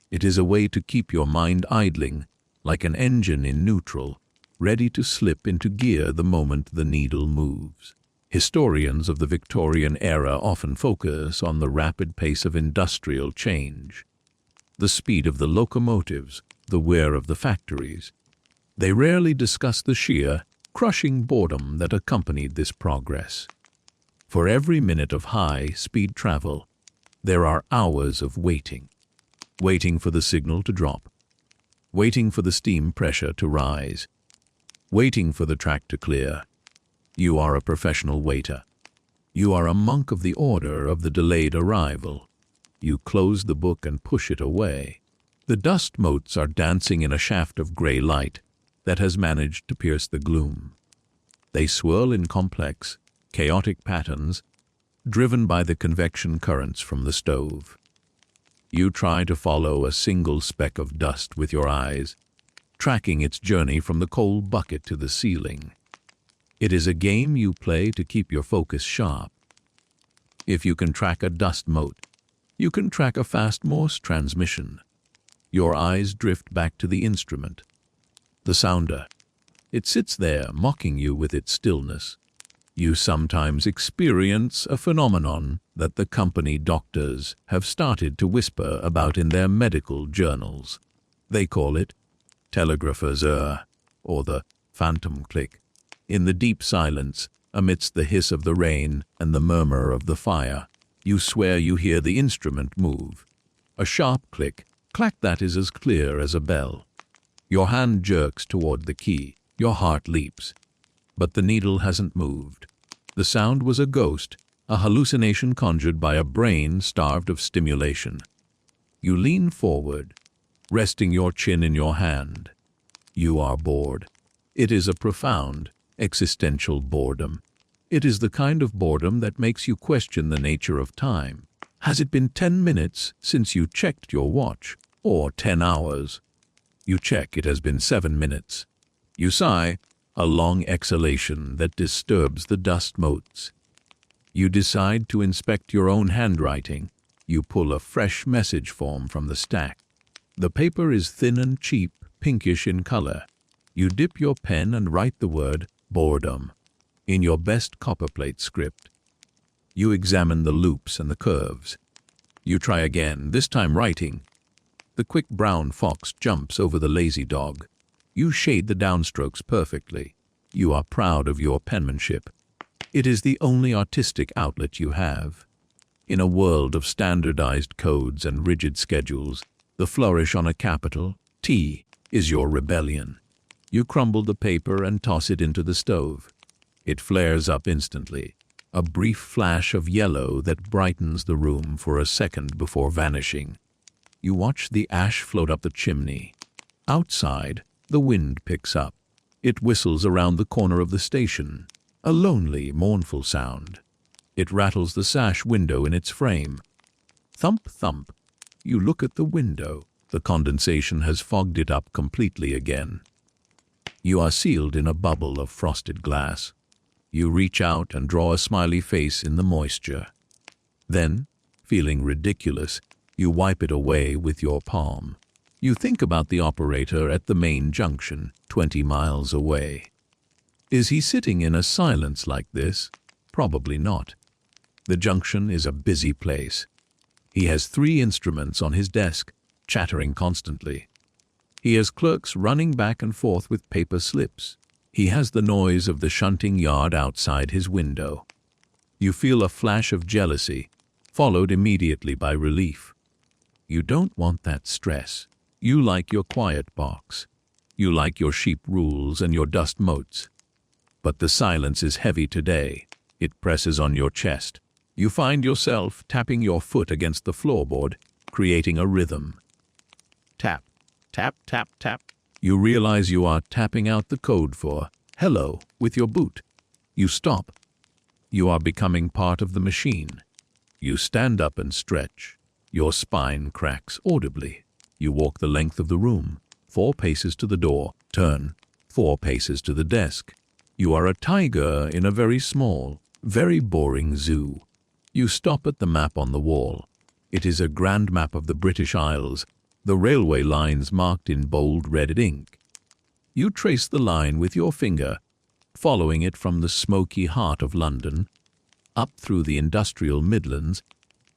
It is a way to keep your mind idling, like an engine in neutral, ready to slip into gear the moment the needle moves. Historians of the Victorian era often focus on the rapid pace of industrial change, the speed of the locomotives, the whir of the factories. They rarely discuss the sheer, crushing boredom that accompanied this progress. For every minute of high-speed travel, there are hours of waiting. Waiting for the signal to drop, waiting for the steam pressure to rise, waiting for the track to clear. You are a professional waiter. You are a monk of the order of the delayed arrival. You close the book and push it away. The dust motes are dancing in a shaft of gray light that has managed to pierce the gloom. They swirl in complex, chaotic patterns, driven by the convection currents from the stove. You try to follow a single speck of dust with your eyes, tracking its journey from the coal bucket to the ceiling. It is a game you play to keep your focus sharp. If you can track a dust mote, you can track a fast Morse transmission. Your eyes drift back to the instrument. The sounder. It sits there, mocking you with its stillness. You sometimes experience a phenomenon that the company doctors have started to whisper about in their medical journals. They call it Telegraph's or the phantom click. In the deep silence, amidst the hiss of the rain and the murmur of the fire, you swear you hear the instrument move. A sharp click, clack that is as clear as a bell. Your hand jerks toward the key. Your heart leaps. But the needle hasn't moved. The sound was a ghost, a hallucination conjured by a brain starved of stimulation. You lean forward, resting your chin in your hand. You are bored. It is a profound, existential boredom. It is the kind of boredom that makes you question the nature of time. Has it been 10 minutes since you checked your watch? Or 10 hours? You check, it has been 7 minutes. You sigh, a long exhalation that disturbs the dust motes. You decide to inspect your own handwriting. You pull a fresh message form from the stack. The paper is thin and cheap, pinkish in color. You dip your pen and write the word boredom in your best copperplate script. You examine the loops and the curves. You try again, this time writing. The quick brown fox jumps over the lazy dog. You shade the downstrokes perfectly. You are proud of your penmanship. It is the only artistic outlet you have. In a world of standardized codes and rigid schedules, the flourish on a capital T is your rebellion. You crumble the paper and toss it into the stove. It flares up instantly, a brief flash of yellow that brightens the room for a second before vanishing. You watch the ash float up the chimney. Outside, the wind picks up. It whistles around the corner of the station, a lonely, mournful sound. It rattles the sash window in its frame. Thump, thump. You look at the window. The condensation has fogged it up completely again. You are sealed in a bubble of frosted glass. You reach out and draw a smiley face in the moisture. Then, feeling ridiculous, you wipe it away with your palm. You think about the operator at the main junction, 20 miles away. Is he sitting in a silence like this? Probably not. The junction is a busy place. He has 3 instruments on his desk, chattering constantly. He has clerks running back and forth with paper slips. He has the noise of the shunting yard outside his window. You feel a flash of jealousy, followed immediately by relief. You don't want that stress. You like your quiet box. You like your sheep rules and your dust motes. But the silence is heavy today. It presses on your chest. You find yourself tapping your foot against the floorboard, creating a rhythm. Tap, tap, tap, tap. You realize you are tapping out the code for hello with your boot. You stop. You are becoming part of the machine. You stand up and stretch. Your spine cracks audibly. You walk the length of the room, 4 paces to the door, turn, 4 paces to the desk. You are a tiger in a very small, very boring zoo. You stop at the map on the wall. It is a grand map of the British Isles, the railway lines marked in bold red ink. You trace the line with your finger, following it from the smoky heart of London, up through the industrial Midlands,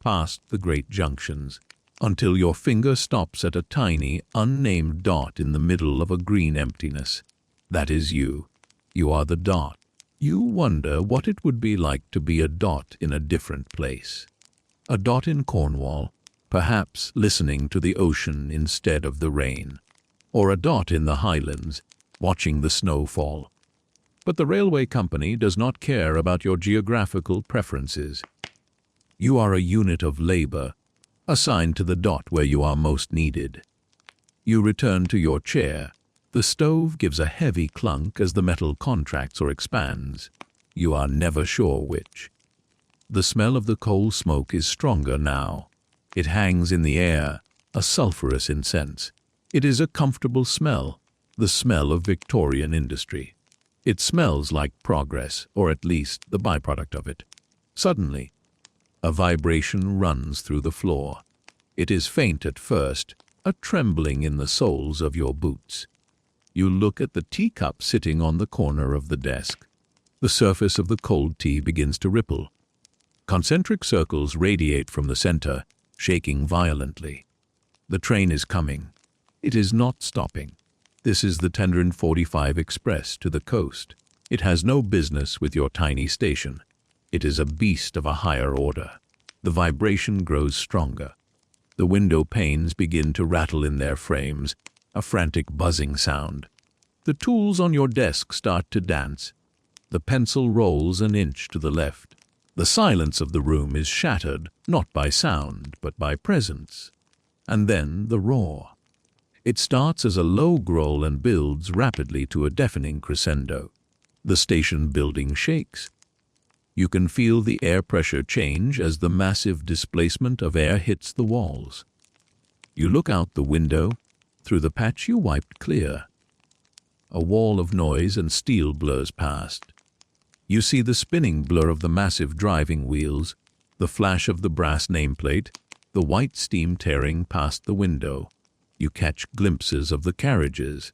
past the great junctions, until your finger stops at a tiny, unnamed dot in the middle of a green emptiness. That is you. You are the dot. You wonder what it would be like to be a dot in a different place. A dot in Cornwall, perhaps listening to the ocean instead of the rain. or a dot in the highlands, watching the snow fall. But the railway company does not care about your geographical preferences. You are a unit of labor, assigned to the dot where you are most needed. You return to your chair. The stove gives a heavy clunk as the metal contracts or expands. You are never sure which. The smell of the coal smoke is stronger now. It hangs in the air, a sulphurous incense. It is a comfortable smell, the smell of Victorian industry. It smells like progress, or at least the byproduct of it. Suddenly, a vibration runs through the floor. It is faint at first, a trembling in the soles of your boots. You look at the teacup sitting on the corner of the desk. The surface of the cold tea begins to ripple. Concentric circles radiate from the center, shaking violently. The train is coming. It is not stopping. This is the 10:45 express to the coast. It has no business with your tiny station. It is a beast of a higher order. The vibration grows stronger. The window panes begin to rattle in their frames, a frantic buzzing sound. The tools on your desk start to dance. The pencil rolls an inch to the left. The silence of the room is shattered, not by sound, but by presence. And then the roar. It starts as a low growl and builds rapidly to a deafening crescendo. The station building shakes. You can feel the air pressure change as the massive displacement of air hits the walls. You look out the window, through the patch you wiped clear. A wall of noise and steel blurs past. You see the spinning blur of the massive driving wheels, the flash of the brass nameplate, the white steam tearing past the window. You catch glimpses of the carriages.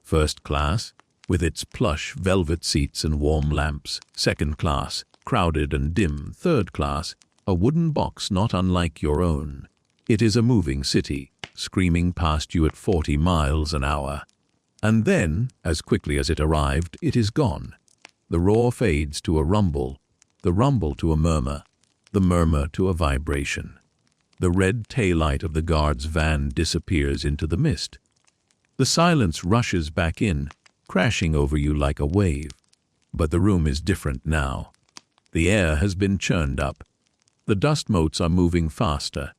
First class, with its plush velvet seats and warm lamps. Second class, crowded and dim. Third class, a wooden box not unlike your own. It is a moving city, screaming past you at 40 miles an hour. And then, as quickly as it arrived, it is gone. The roar fades to a rumble, the rumble to a murmur, the murmur to a vibration. The red taillight of the guard's van disappears into the mist. The silence rushes back in, crashing over you like a wave. But the room is different now. The air has been churned up. The dust motes are moving faster.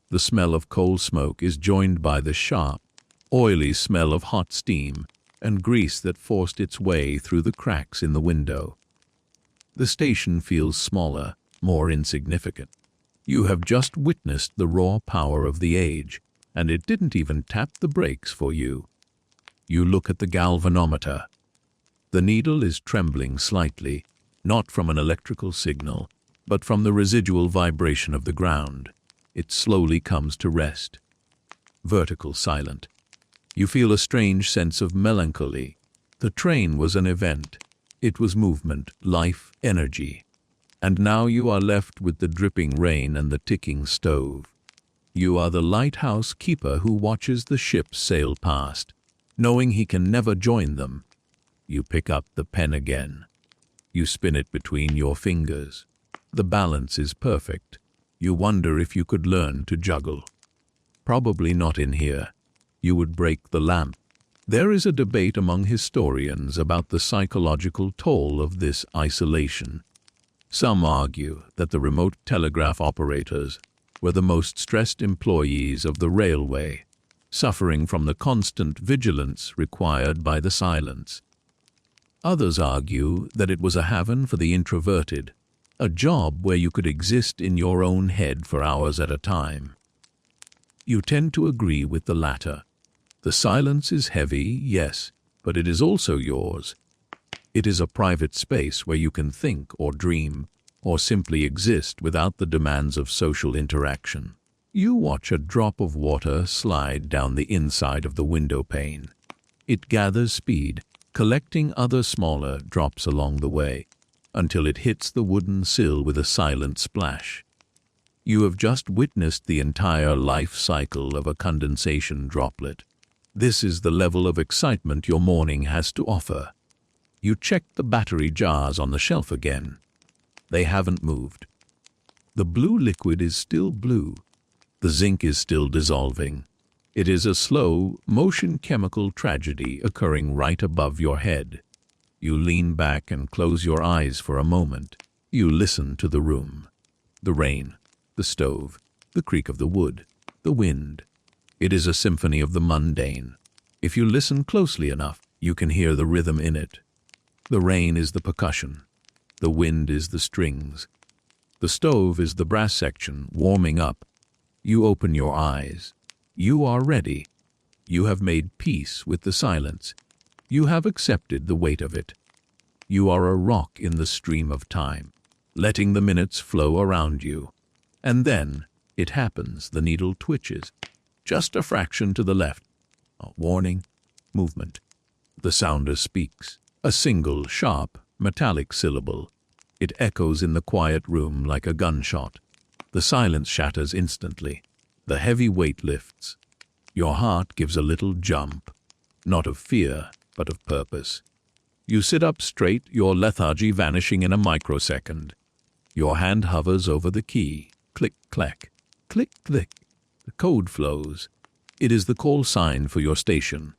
The smell of coal smoke is joined by the sharp, oily smell of hot steam and grease that forced its way through the cracks in the window. The station feels smaller, more insignificant. You have just witnessed the raw power of the age, and it didn't even tap the brakes for you. You look at the galvanometer. The needle is trembling slightly, not from an electrical signal, but from the residual vibration of the ground. It slowly comes to rest. Vertical silent. You feel a strange sense of melancholy. The train was an event. It was movement, life, energy. And now you are left with the dripping rain and the ticking stove. You are the lighthouse keeper who watches the ships sail past, knowing he can never join them. You pick up the pen again. You spin it between your fingers. The balance is perfect. You wonder if you could learn to juggle. Probably not in here. You would break the lamp. There is a debate among historians about the psychological toll of this isolation. Some argue that the remote telegraph operators were the most stressed employees of the railway, suffering from the constant vigilance required by the silence. Others argue that it was a haven for the introverted, a job where you could exist in your own head for hours at a time. You tend to agree with the latter. The silence is heavy, yes, but it is also yours. It is a private space where you can think or dream, or simply exist without the demands of social interaction. You watch a drop of water slide down the inside of the window pane. It gathers speed, collecting other smaller drops along the way, until it hits the wooden sill with a silent splash. You have just witnessed the entire life cycle of a condensation droplet. This is the level of excitement your morning has to offer. You check the battery jars on the shelf again. They haven't moved. The blue liquid is still blue. The zinc is still dissolving. It is a slow, motion chemical tragedy occurring right above your head. You lean back and close your eyes for a moment. You listen to the room. The rain, the stove, the creak of the wood, the wind. It is a symphony of the mundane. If you listen closely enough, you can hear the rhythm in it. The rain is the percussion. The wind is the strings. The stove is the brass section warming up. You open your eyes. You are ready. You have made peace with the silence. You have accepted the weight of it. You are a rock in the stream of time, letting the minutes flow around you. And then it happens. The needle twitches, just a fraction to the left. A warning, movement. The sounder speaks, a single, sharp, metallic syllable. It echoes in the quiet room like a gunshot. The silence shatters instantly. The heavy weight lifts. Your heart gives a little jump, not of fear, but of purpose. You sit up straight, your lethargy vanishing in a microsecond. Your hand hovers over the key. Click, clack, click, click. The code flows. It is the call sign for your station.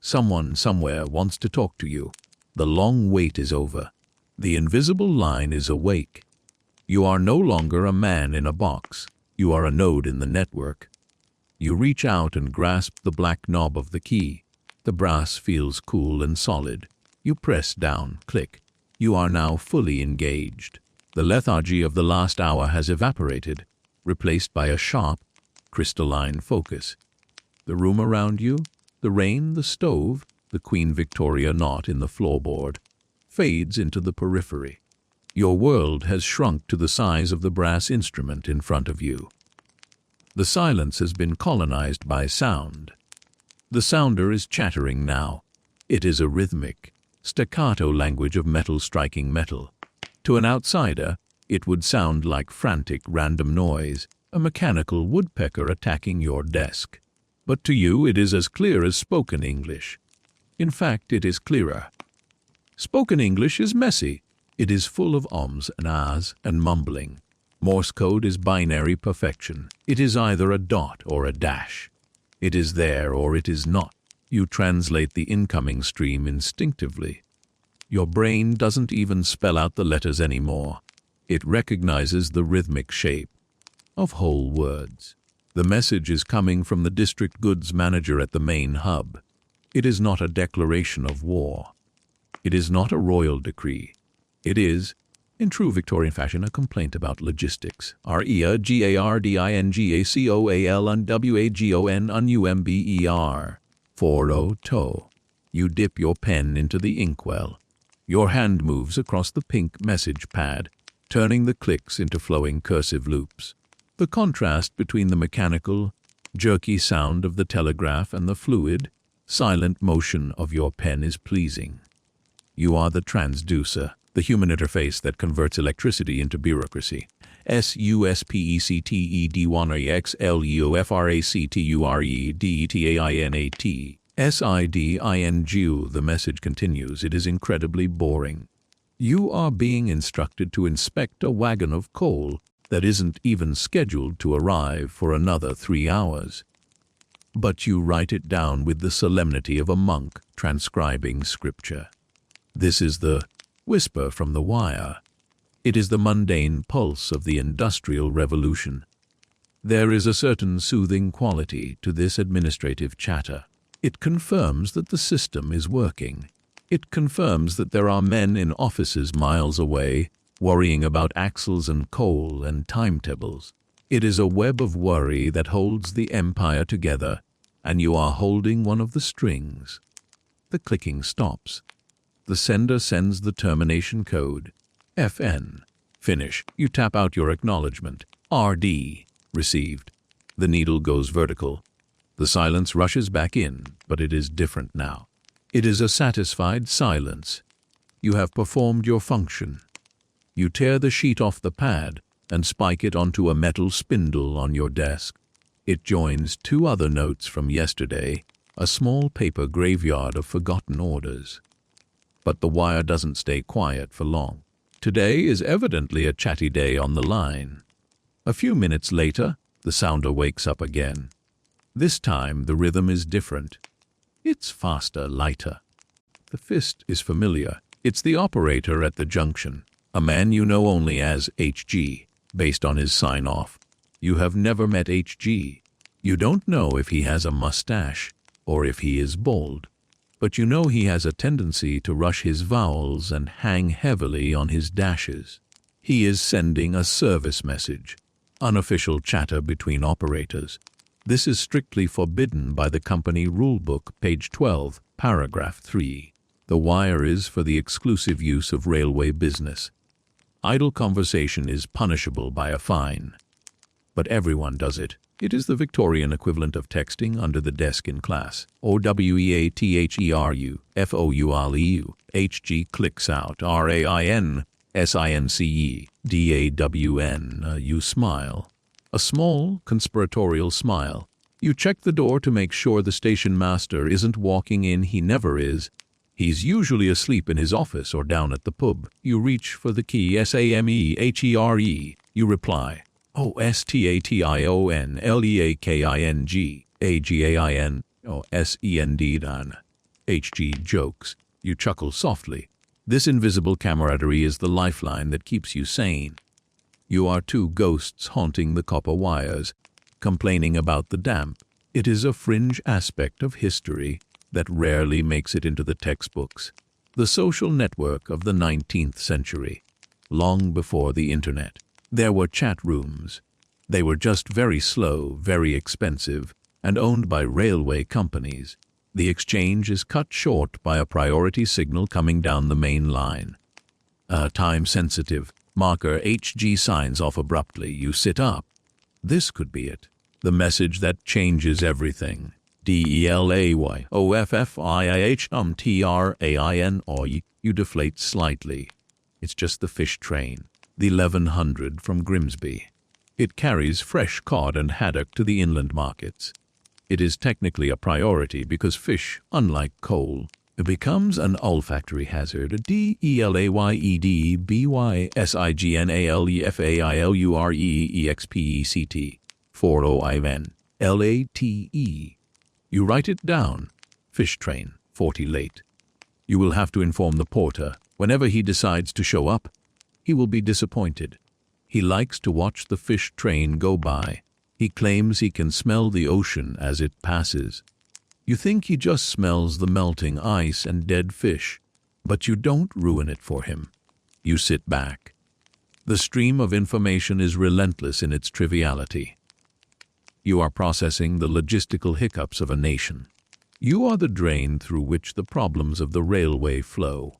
Someone somewhere wants to talk to you. The long wait is over. The invisible line is awake. You are no longer a man in a box. You are a node in the network. You reach out and grasp the black knob of the key. The brass feels cool and solid. You press down, click. You are now fully engaged. The lethargy of the last hour has evaporated, replaced by a sharp, crystalline focus. The room around you, the rain, the stove, the Queen Victoria knot in the floorboard, fades into the periphery. Your world has shrunk to the size of the brass instrument in front of you. The silence has been colonized by sound. The sounder is chattering now. It is a rhythmic, staccato language of metal striking metal. To an outsider, it would sound like frantic random noise, a mechanical woodpecker attacking your desk. But to you it is as clear as spoken English. In fact, it is clearer. Spoken English is messy. It is full of ums and ahs and mumbling. Morse code is binary perfection. It is either a dot or a dash. It is there or it is not. You translate the incoming stream instinctively. Your brain doesn't even spell out the letters anymore. It recognizes the rhythmic shape of whole words. The message is coming from the district goods manager at the main hub. It is not a declaration of war. It is not a royal decree. It is, in true Victorian fashion, a complaint about logistics. REAGARDINGACOALUNWAGON 40 toe. You dip your pen into the inkwell. Your hand moves across the pink message pad, turning the clicks into flowing cursive loops. The contrast between the mechanical, jerky sound of the telegraph and the fluid, silent motion of your pen is pleasing. You are the transducer, the human interface that converts electricity into bureaucracy. SUSPECTEDYNEXLUFRACTUREDETAINAT. SIDINGU. The message continues. It is incredibly boring. You are being instructed to inspect a wagon of coal that isn't even scheduled to arrive for another 3 hours. But you write it down with the solemnity of a monk transcribing scripture. This is the whisper from the wire. It is the mundane pulse of the Industrial Revolution. There is a certain soothing quality to this administrative chatter. It confirms that the system is working. It confirms that there are men in offices miles away, worrying about axles and coal and timetables. It is a web of worry that holds the empire together, and you are holding one of the strings. The clicking stops. The sender sends the termination code. FN. Finish. You tap out your acknowledgement. RD. Received. The needle goes vertical. The silence rushes back in, but it is different now. It is a satisfied silence. You have performed your function. You tear the sheet off the pad and spike it onto a metal spindle on your desk. It joins 2 other notes from yesterday, a small paper graveyard of forgotten orders. But the wire doesn't stay quiet for long. Today is evidently a chatty day on the line. A few minutes later, the sounder wakes up again. This time the rhythm is different. It's faster, lighter. The fist is familiar. It's the operator at the junction, a man you know only as HG, based on his sign-off. You have never met HG. You don't know if he has a mustache or if he is bald, but you know he has a tendency to rush his vowels and hang heavily on his dashes. He is sending a service message, unofficial chatter between operators. This is strictly forbidden by the company rulebook, page 12, paragraph 3. The wire is for the exclusive use of railway business. Idle conversation is punishable by a fine. But everyone does it. It is the Victorian equivalent of texting under the desk in class. OWEATHERU, FOURLEU, HG clicks out, RAIN, SINCE, DAWN, you smile. A small, conspiratorial smile. You check the door to make sure the station master isn't walking in. He never is. He's usually asleep in his office or down at the pub. You reach for the key, SAMEHERE. You reply, OSTATIONLEAKING, AGAIN, SEND. HG jokes. You chuckle softly. This invisible camaraderie is the lifeline that keeps you sane. You are two ghosts haunting the copper wires, complaining about the damp. It is a fringe aspect of history that rarely makes it into the textbooks. The social network of the 19th century, long before the internet. There were chat rooms. They were just very slow, very expensive, and owned by railway companies. The exchange is cut short by a priority signal coming down the main line. Time-sensitive. Marker HG signs off abruptly. You sit up. This could be it. The message that changes everything. DELAYOFFIIHTRAIN, or you deflate slightly. It's just the fish train, the 1100 from Grimsby. It carries fresh cod and haddock to the inland markets. It is technically a priority because fish, unlike coal, becomes an olfactory hazard. DELAYEDBYSIGNALEFAILUREEXPECT 40IN LATE. You write it down. Fish train, 40 late. You will have to inform the porter. Whenever he decides to show up, he will be disappointed. He likes to watch the fish train go by. He claims he can smell the ocean as it passes. You think he just smells the melting ice and dead fish, but you don't ruin it for him. You sit back. The stream of information is relentless in its triviality. You are processing the logistical hiccups of a nation. You are the drain through which the problems of the railway flow.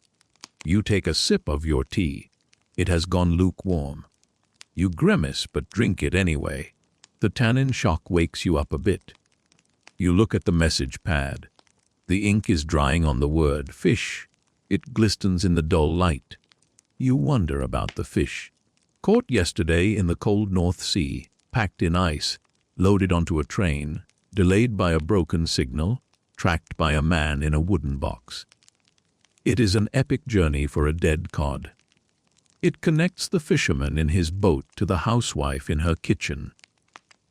You take a sip of your tea. It has gone lukewarm. You grimace but drink it anyway. The tannin shock wakes you up a bit. You look at the message pad. The ink is drying on the word fish. It glistens in the dull light. You wonder about the fish. Caught yesterday in the cold North Sea, packed in ice, loaded onto a train, delayed by a broken signal, tracked by a man in a wooden box. It is an epic journey for a dead cod. It connects the fisherman in his boat to the housewife in her kitchen.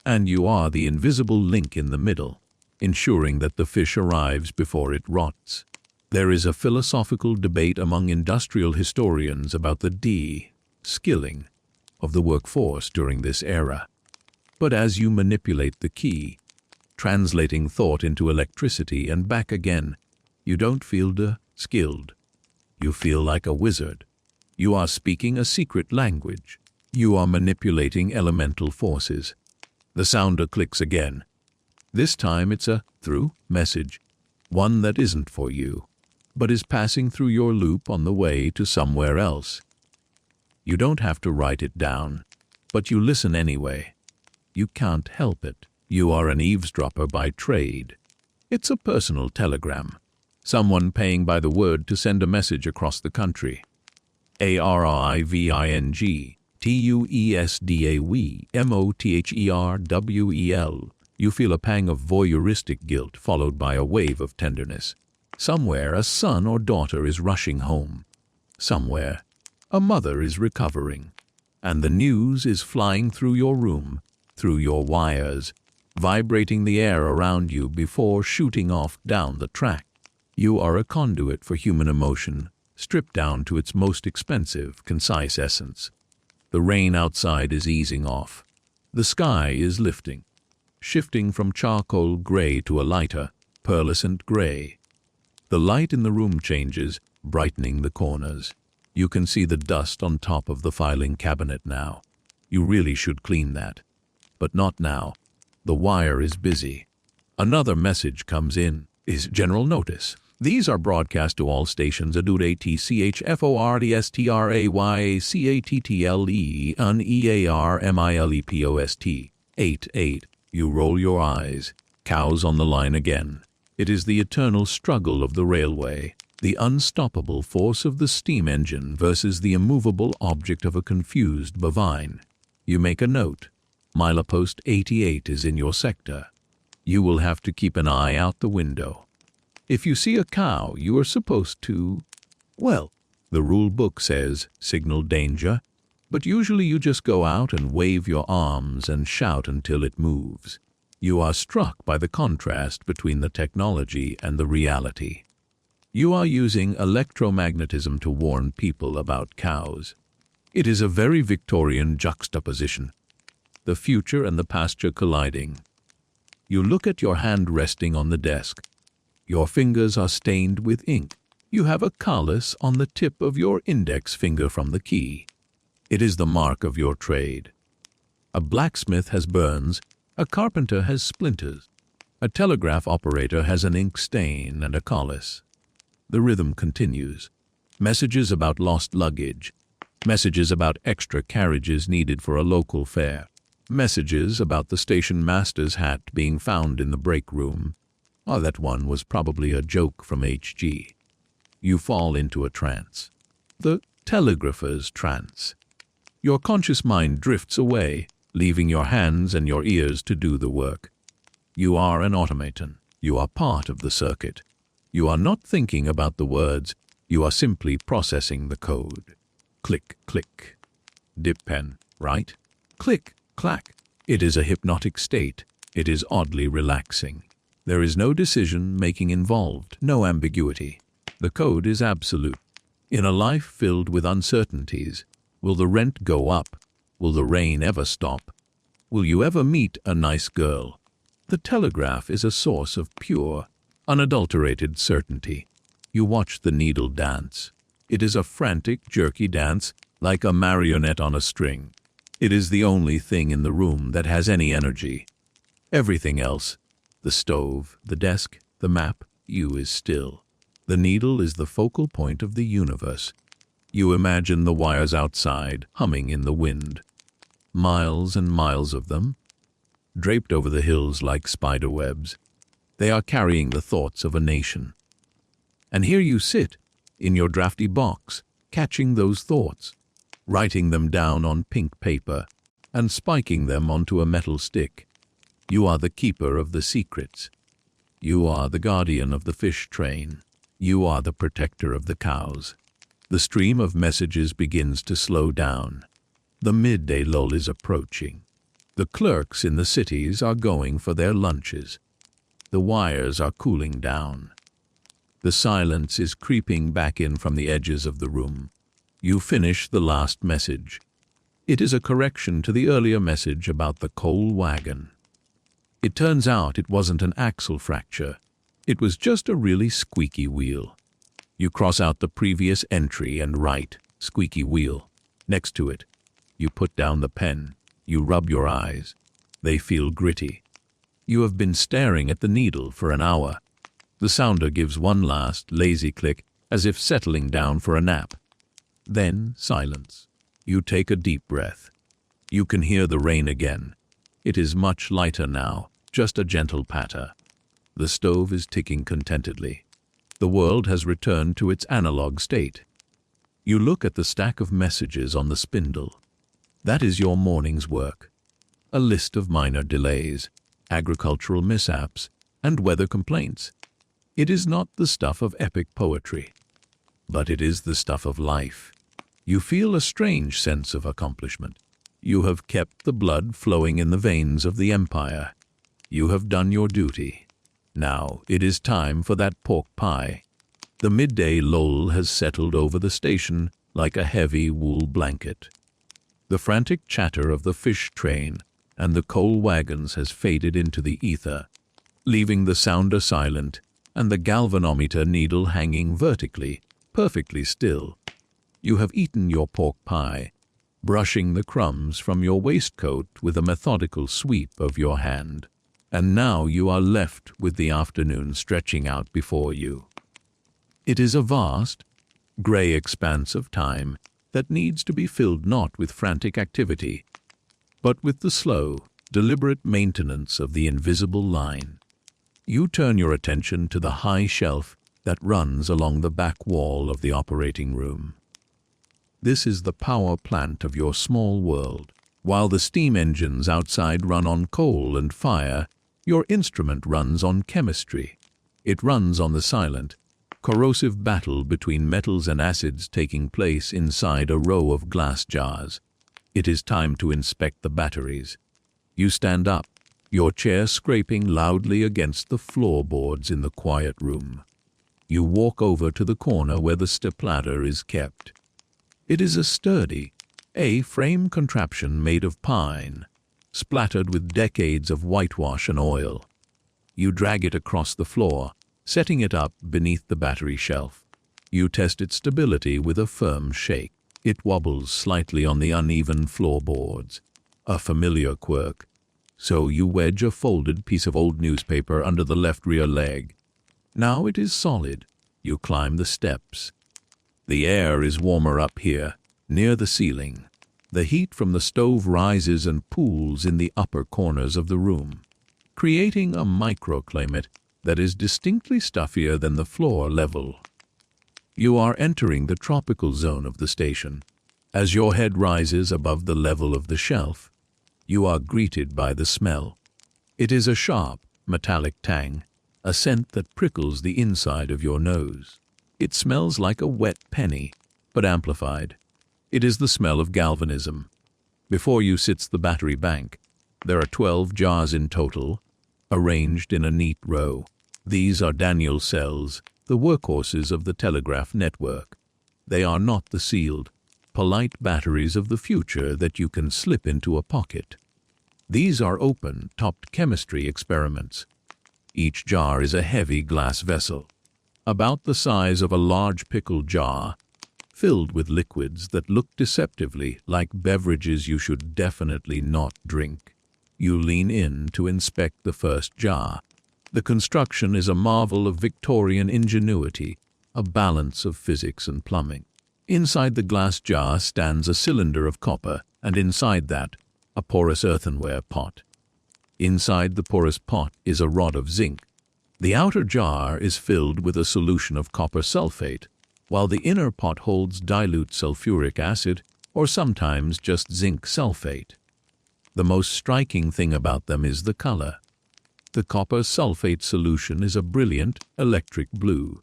And you are the invisible link in the middle, ensuring that the fish arrives before it rots. There is a philosophical debate among industrial historians about the de-skilling of the workforce during this era. But as you manipulate the key, translating thought into electricity and back again, you don't feel skilled. You feel like a wizard. You are speaking a secret language. You are manipulating elemental forces. The sounder clicks again. This time it's a through message, one that isn't for you, but is passing through your loop on the way to somewhere else. You don't have to write it down, but you listen anyway. You can't help it. You are an eavesdropper by trade. It's a personal telegram, someone paying by the word to send a message across the country. ARIVING TUESDAWMOTHERWEL. You feel a pang of voyeuristic guilt followed by a wave of tenderness. Somewhere a son or daughter is rushing home. Somewhere a mother is recovering. And the news is flying through your room, through your wires, vibrating the air around you before shooting off down the track. You are a conduit for human emotion, stripped down to its most expensive, concise essence. The rain outside is easing off. The sky is lifting, shifting from charcoal gray to a lighter, pearlescent gray. The light in the room changes, brightening the corners. You can see the dust on top of the filing cabinet now. You really should clean that. But not now. The wire is busy. Another message comes in. Is general notice. These are broadcast to all stations ADUDATCHFORDSTRAYACATTLE UNEARMILEPOST. 8. You roll your eyes. Cows on the line again. It is the eternal struggle of the railway, the unstoppable force of the steam engine versus the immovable object of a confused bovine. You make a note. Milepost 88 is in your sector. You will have to keep an eye out the window. If you see a cow, you are supposed to, well, the rule book says signal danger, but usually you just go out and wave your arms and shout until it moves. You are struck by the contrast between the technology and the reality. You are using electromagnetism to warn people about cows. It is a very Victorian juxtaposition. The future and the pasture colliding. You look at your hand resting on the desk. Your fingers are stained with ink. You have a callus on the tip of your index finger from the key. It is the mark of your trade. A blacksmith has burns. A carpenter has splinters. A telegraph operator has an ink stain and a callus. The rhythm continues. Messages about lost luggage. Messages about extra carriages needed for a local fair. Messages about the station master's hat being found in the break room. Oh, that one was probably a joke from HG. You fall into a trance. The telegrapher's trance. Your conscious mind drifts away, leaving your hands and your ears to do the work. You are an automaton. You are part of the circuit. You are not thinking about the words. You are simply processing the code. Click, click. Dip pen, right? Click, clack. It is a hypnotic state. It is oddly relaxing. There is no decision-making involved, no ambiguity. The code is absolute. In a life filled with uncertainties, will the rent go up? Will the rain ever stop? Will you ever meet a nice girl? The telegraph is a source of pure, unadulterated certainty. You watch the needle dance. It is a frantic, jerky dance, like a marionette on a string. It is the only thing in the room that has any energy. Everything else, the stove, the desk, the map, you is still. The needle is the focal point of the universe. You imagine the wires outside, humming in the wind. Miles and miles of them, draped over the hills like spider webs. They are carrying the thoughts of a nation. And here you sit, in your drafty box, catching those thoughts, writing them down on pink paper, and spiking them onto a metal stick. You are the keeper of the secrets. You are the guardian of the fish train. You are the protector of the cows. The stream of messages begins to slow down. The midday lull is approaching. The clerks in the cities are going for their lunches. The wires are cooling down. The silence is creeping back in from the edges of the room. You finish the last message. It is a correction to the earlier message about the coal wagon. It turns out it wasn't an axle fracture. It was just a really squeaky wheel. You cross out the previous entry and write, squeaky wheel. Next to it, you put down the pen. You rub your eyes. They feel gritty. You have been staring at the needle for an hour. The sounder gives one last, lazy click, as if settling down for a nap. Then silence. You take a deep breath. You can hear the rain again. It is much lighter now, just a gentle patter. The stove is ticking contentedly. The world has returned to its analog state. You look at the stack of messages on the spindle. That is your morning's work. A list of minor delays, agricultural mishaps, and weather complaints. It is not the stuff of epic poetry, but it is the stuff of life. You feel a strange sense of accomplishment. You have kept the blood flowing in the veins of the empire. You have done your duty. Now it is time for that pork pie. The midday lull has settled over the station like a heavy wool blanket. The frantic chatter of the fish train and the coal wagons has faded into the ether, leaving the sounder silent and the galvanometer needle hanging vertically, perfectly still. You have eaten your pork pie, brushing the crumbs from your waistcoat with a methodical sweep of your hand. And now you are left with the afternoon stretching out before you. It is a vast, grey expanse of time that needs to be filled not with frantic activity, but with the slow, deliberate maintenance of the invisible line. You turn your attention to the high shelf that runs along the back wall of the operating room. This is the power plant of your small world. While the steam engines outside run on coal and fire, your instrument runs on chemistry. It runs on the silent, corrosive battle between metals and acids taking place inside a row of glass jars. It is time to inspect the batteries. You stand up, your chair scraping loudly against the floorboards in the quiet room. You walk over to the corner where the stepladder is kept. It is a sturdy, A-frame contraption made of pine, splattered with decades of whitewash and oil. You drag it across the floor, setting it up beneath the battery shelf. You test its stability with a firm shake. It wobbles slightly on the uneven floorboards, a familiar quirk. So you wedge a folded piece of old newspaper under the left rear leg. Now it is solid. You climb the steps. The air is warmer up here, near the ceiling. The heat from the stove rises and pools in the upper corners of the room, creating a microclimate that is distinctly stuffier than the floor level. You are entering the tropical zone of the station. As your head rises above the level of the shelf, you are greeted by the smell. It is a sharp, metallic tang, a scent that prickles the inside of your nose. It smells like a wet penny, but amplified. It is the smell of galvanism. Before you sits the battery bank. There are 12 jars in total, arranged in a neat row. These are Daniel cells, the workhorses of the Telegraph network. They are not the sealed, polite batteries of the future that you can slip into a pocket. These are open, topped chemistry experiments. Each jar is a heavy glass vessel, about the size of a large pickle jar, filled with liquids that look deceptively like beverages you should definitely not drink. You lean in to inspect the first jar. The construction is a marvel of Victorian ingenuity, a balance of physics and plumbing. Inside the glass jar stands a cylinder of copper, and inside that, a porous earthenware pot. Inside the porous pot is a rod of zinc. The outer jar is filled with a solution of copper sulfate, while the inner pot holds dilute sulfuric acid, or sometimes just zinc sulfate. The most striking thing about them is the color. The copper sulfate solution is a brilliant electric blue.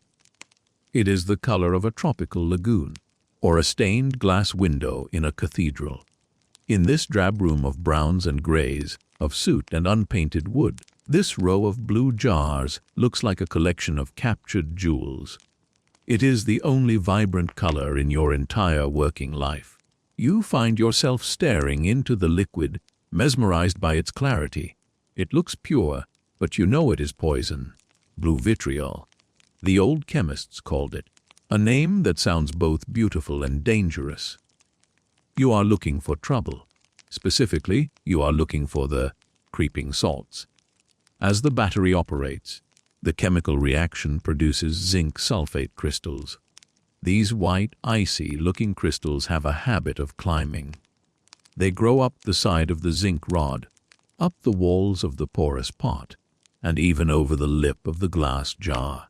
It is the color of a tropical lagoon, or a stained glass window in a cathedral. In this drab room of browns and grays, of soot and unpainted wood, this row of blue jars looks like a collection of captured jewels. It is the only vibrant color in your entire working life. You find yourself staring into the liquid, mesmerized by its clarity. It looks pure, but you know it is poison. Blue vitriol. The old chemists called it, a name that sounds both beautiful and dangerous. You are looking for trouble. Specifically, you are looking for the creeping salts. As the battery operates, the chemical reaction produces zinc sulfate crystals. These white, icy-looking crystals have a habit of climbing. They grow up the side of the zinc rod, up the walls of the porous pot, and even over the lip of the glass jar.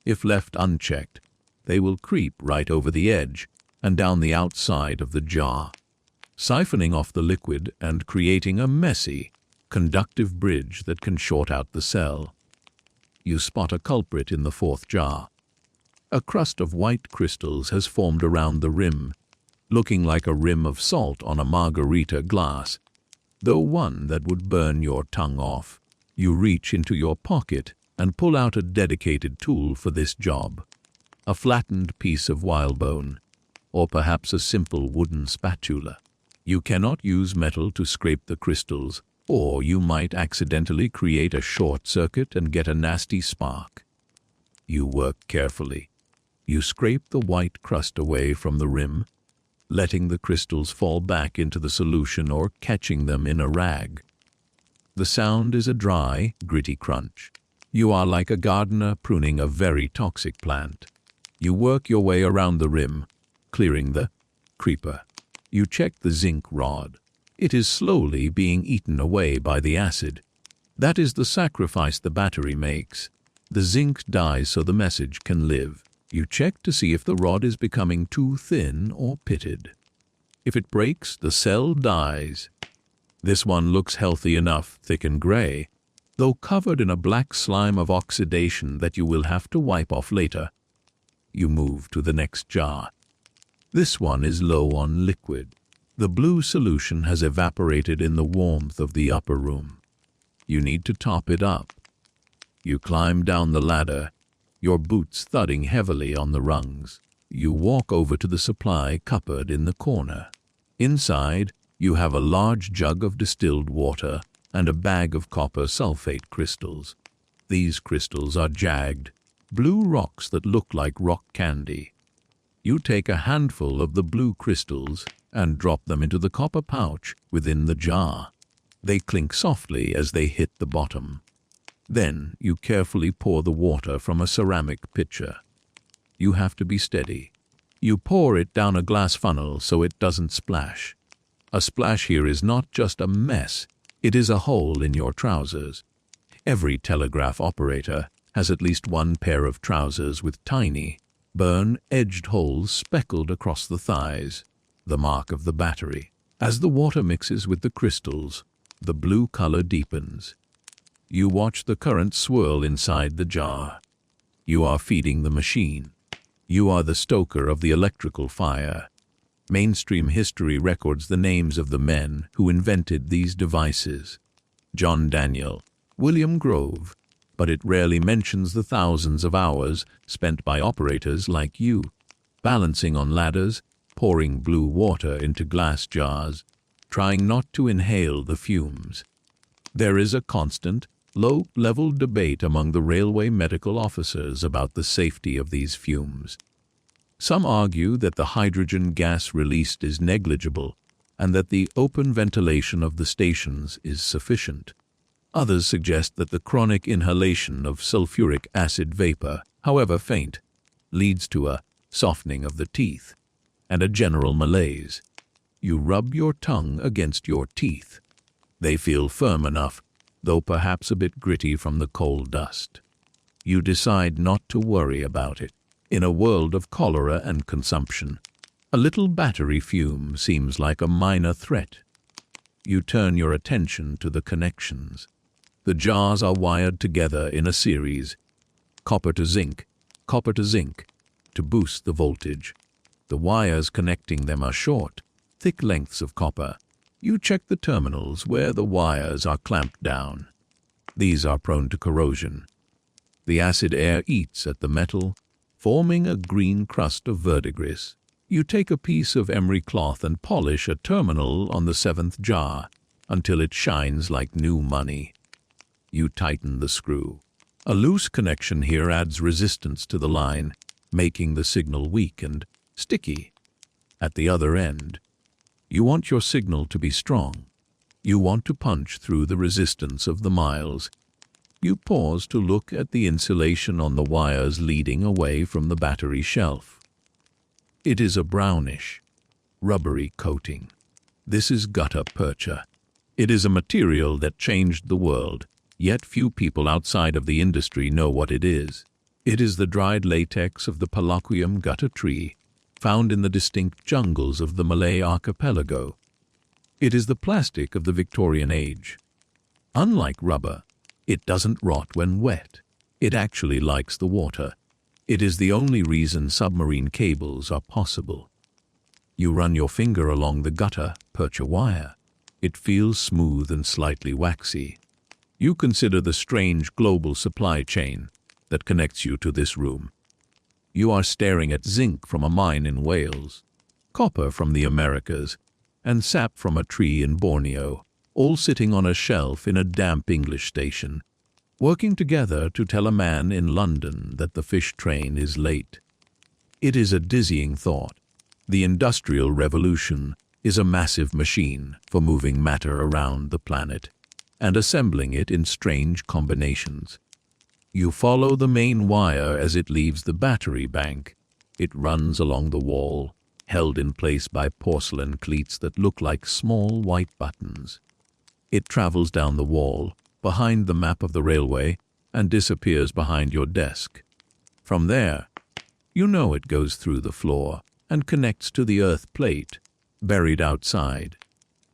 If left unchecked, they will creep right over the edge and down the outside of the jar, siphoning off the liquid and creating a messy, conductive bridge that can short out the cell. You spot a culprit in the fourth jar. A crust of white crystals has formed around the rim, looking like a rim of salt on a margarita glass, though one that would burn your tongue off. You reach into your pocket and pull out a dedicated tool for this job. A flattened piece of whalebone, or perhaps a simple wooden spatula. You cannot use metal to scrape the crystals, or you might accidentally create a short circuit and get a nasty spark. You work carefully. You scrape the white crust away from the rim, letting the crystals fall back into the solution or catching them in a rag. The sound is a dry, gritty crunch. You are like a gardener pruning a very toxic plant. You work your way around the rim, clearing the creeper. You check the zinc rod. It is slowly being eaten away by the acid. That is the sacrifice the battery makes. The zinc dies so the message can live. You check to see if the rod is becoming too thin or pitted. If it breaks, the cell dies. This one looks healthy enough, thick and gray, though covered in a black slime of oxidation that you will have to wipe off later. You move to the next jar. This one is low on liquid. The blue solution has evaporated in the warmth of the upper room. You need to top it up. You climb down the ladder, your boots thudding heavily on the rungs. You walk over to the supply cupboard in the corner. Inside, you have a large jug of distilled water and a bag of copper sulfate crystals. These crystals are jagged, blue rocks that look like rock candy. You take a handful of the blue crystals and drop them into the copper pouch within the jar. They clink softly as they hit the bottom. Then you carefully pour the water from a ceramic pitcher. You have to be steady. You pour it down a glass funnel so it doesn't splash. A splash here is not just a mess, it is a hole in your trousers. Every telegraph operator has at least one pair of trousers with tiny, burn-edged holes speckled across the thighs, the mark of the battery. As the water mixes with the crystals, the blue color deepens. You watch the current swirl inside the jar. You are feeding the machine. You are the stoker of the electrical fire. Mainstream history records the names of the men who invented these devices. John Daniel, William Grove, but it rarely mentions the thousands of hours spent by operators like you, balancing on ladders, pouring blue water into glass jars, trying not to inhale the fumes. There is a constant, low-level debate among the railway medical officers about the safety of these fumes. Some argue that the hydrogen gas released is negligible and that the open ventilation of the stations is sufficient. Others suggest that the chronic inhalation of sulfuric acid vapor, however faint, leads to a softening of the teeth and a general malaise. You rub your tongue against your teeth. They feel firm enough, though perhaps a bit gritty from the coal dust. You decide not to worry about it. In a world of cholera and consumption, a little battery fume seems like a minor threat. You turn your attention to the connections. The jars are wired together in a series, copper to zinc, to boost the voltage. The wires connecting them are short, thick lengths of copper. You check the terminals where the wires are clamped down. These are prone to corrosion. The acid air eats at the metal, forming a green crust of verdigris. You take a piece of emery cloth and polish a terminal on the seventh jar until it shines like new money. You tighten the screw. A loose connection here adds resistance to the line, making the signal weak and sticky. At the other end, you want your signal to be strong. You want to punch through the resistance of the miles. You pause to look at the insulation on the wires leading away from the battery shelf. It is a brownish, rubbery coating. This is gutta percha. It is a material that changed the world, yet few people outside of the industry know what it is. It is the dried latex of the Palaquium gutta tree, found in the distinct jungles of the Malay archipelago. It is the plastic of the Victorian age. Unlike rubber, it doesn't rot when wet. It actually likes the water. It is the only reason submarine cables are possible. You run your finger along the gutta percha wire. It feels smooth and slightly waxy. You consider the strange global supply chain that connects you to this room. You are staring at zinc from a mine in Wales, copper from the Americas, and sap from a tree in Borneo, all sitting on a shelf in a damp English station, working together to tell a man in London that the fish train is late. It is a dizzying thought. The Industrial Revolution is a massive machine for moving matter around the planet and assembling it in strange combinations. You follow the main wire as it leaves the battery bank. It runs along the wall, held in place by porcelain cleats that look like small white buttons. It travels down the wall, behind the map of the railway, and disappears behind your desk. From there, you know it goes through the floor and connects to the earth plate, buried outside.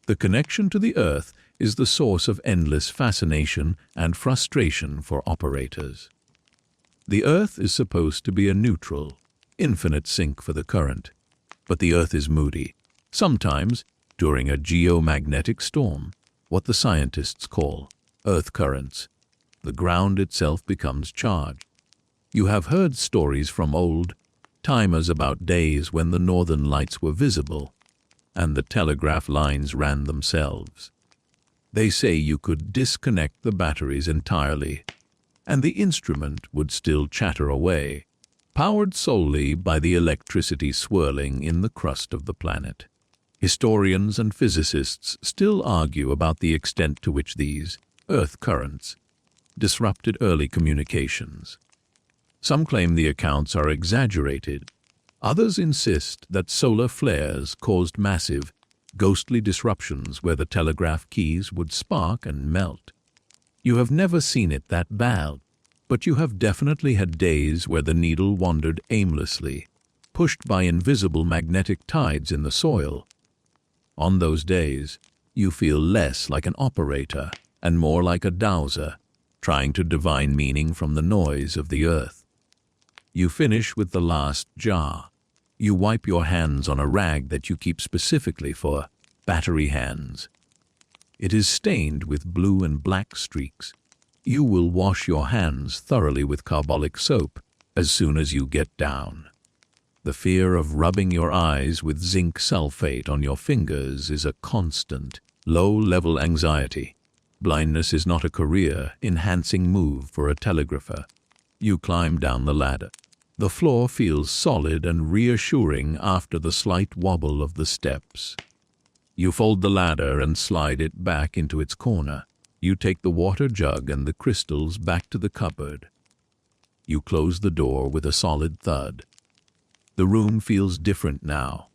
The connection to the earth is the source of endless fascination and frustration for operators. The earth is supposed to be a neutral, infinite sink for the current, but the earth is moody, sometimes during a geomagnetic storm, what the scientists call earth currents. The ground itself becomes charged. You have heard stories from old timers about days when the northern lights were visible and the telegraph lines ran themselves. They say you could disconnect the batteries entirely, and the instrument would still chatter away, powered solely by the electricity swirling in the crust of the planet. Historians and physicists still argue about the extent to which these earth currents disrupted early communications. Some claim the accounts are exaggerated. Others insist that solar flares caused massive, ghostly disruptions where the telegraph keys would spark and melt. You have never seen it that bad, but you have definitely had days where the needle wandered aimlessly, pushed by invisible magnetic tides in the soil. On those days, you feel less like an operator and more like a dowser, trying to divine meaning from the noise of the earth. You finish with the last jar. You wipe your hands on a rag that you keep specifically for battery hands. It is stained with blue and black streaks. You will wash your hands thoroughly with carbolic soap as soon as you get down. The fear of rubbing your eyes with zinc sulfate on your fingers is a constant, low-level anxiety. Blindness is not a career-enhancing move for a telegrapher. You climb down the ladder. The floor feels solid and reassuring after the slight wobble of the steps. You fold the ladder and slide it back into its corner. You take the water jug and the crystals back to the cupboard. You close the door with a solid thud. The room feels different now.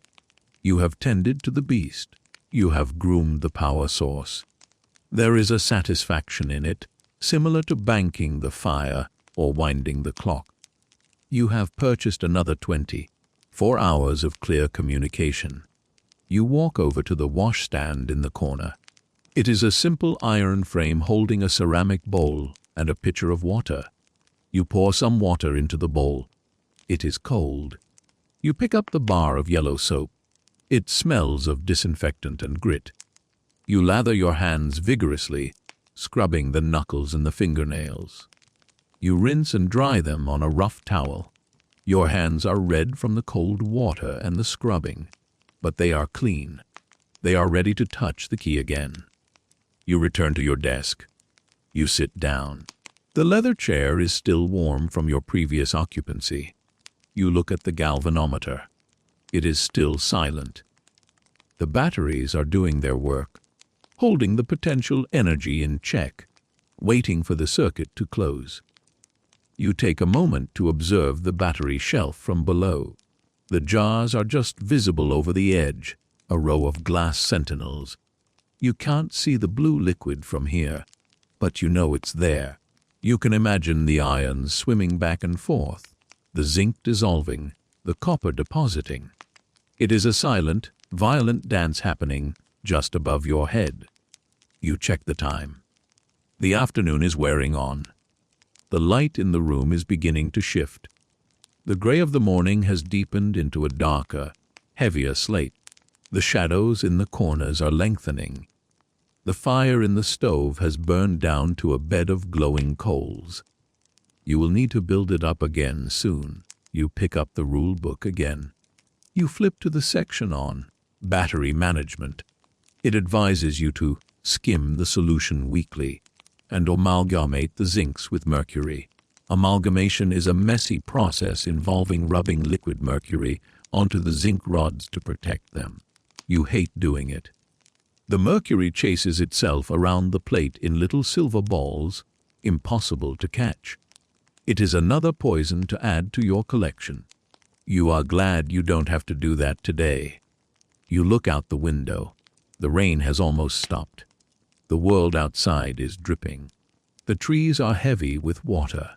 You have tended to the beast. You have groomed the power source. There is a satisfaction in it, similar to banking the fire or winding the clock. You have purchased another 24 hours of clear communication. You walk over to the washstand in the corner. It is a simple iron frame holding a ceramic bowl and a pitcher of water. You pour some water into the bowl. It is cold. You pick up the bar of yellow soap. It smells of disinfectant and grit. You lather your hands vigorously, scrubbing the knuckles and the fingernails. You rinse and dry them on a rough towel. Your hands are red from the cold water and the scrubbing, but they are clean. They are ready to touch the key again. You return to your desk. You sit down. The leather chair is still warm from your previous occupancy. You look at the galvanometer. It is still silent. The batteries are doing their work, holding the potential energy in check, waiting for the circuit to close. You take a moment to observe the battery shelf from below. The jars are just visible over the edge, a row of glass sentinels. You can't see the blue liquid from here, but you know it's there. You can imagine the ions swimming back and forth, the zinc dissolving, the copper depositing. It is a silent, violent dance happening just above your head. You check the time. The afternoon is wearing on. The light in the room is beginning to shift. The gray of the morning has deepened into a darker, heavier slate. The shadows in the corners are lengthening. The fire in the stove has burned down to a bed of glowing coals. You will need to build it up again soon. You pick up the rule book again. You flip to the section on battery management. It advises you to skim the solution weekly and amalgamate the zincs with mercury. Amalgamation is a messy process involving rubbing liquid mercury onto the zinc rods to protect them. You hate doing it. The mercury chases itself around the plate in little silver balls, impossible to catch. It is another poison to add to your collection. You are glad you don't have to do that today. You look out the window. The rain has almost stopped. The world outside is dripping. The trees are heavy with water.